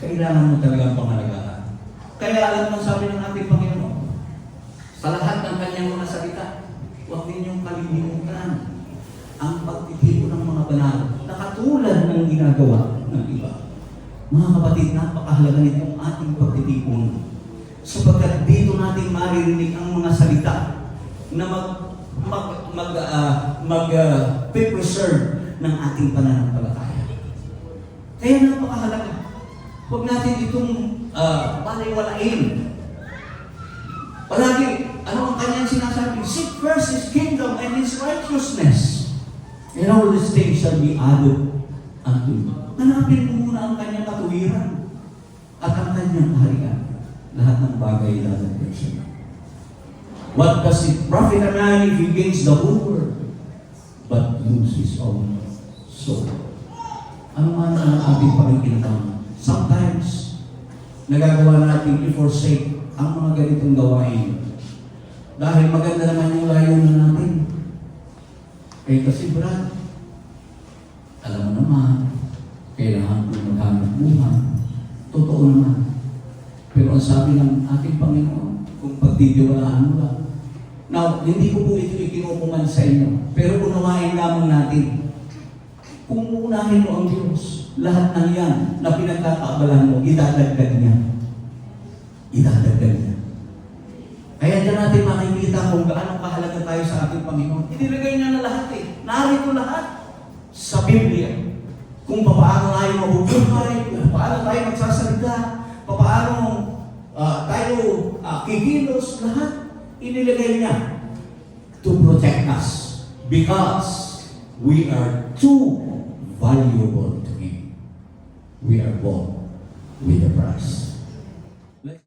Kailangan mo talagang pangalagaan. Kaya alam mo sabi ng ating Panginoon, sa lahat ng kanyang mga salita, huwag ninyong kalilimutan ang pagtitipon ng mga banal na katulad ng ginagawa ng iba. Mga kapatid, napakahalaga nitong ating pagtitipon sapagkat dito natin maririnig ang mga salita na preserve ng ating pananampalataya. Kaya napakahalaga. Huwag natin itong baliwalain. Palagi, ano ang kanyang sinasabi? Seek first His kingdom and His righteousness, and all these things shall be added unto you. Hanapin mo muna ang kanyang katuwiran at ang kanyang kaharian. Lahat ng bagay lalagyan siya. What does it profit a man if he gains the whole world but lose his own soul? Ano man ang ating pakikinabang? Sometimes, nagagawa natin i-forsake ang mga ganitong gawain. Dahil maganda naman yung layunan natin. Eh kasi Brad, alam mo naman, kailangan ko maghanap buhay. Totoo naman. Pero ang sabi ng ating Panginoon, kung pagtitiwalaan mo lang. Now, hindi ko po ito ikinukuman sa inyo. Pero unawain lamang natin. Kung uunahin mo ang Diyos, lahat ng yan na pinagkakaabalahan mo, idadagdag niya. Idadagdag niya. Kaya dyan natin makikita kung gaano kahalaga tayo sa ating Panginoon. Inilagay niya na lahat eh. Narito lahat sa Biblia. Kung paano tayo mabubuhay, kung paano tayo magsasalita, paano tayo kikilos, lahat inilagay niya to protect us because we are too valuable to Him. We are bought with a price.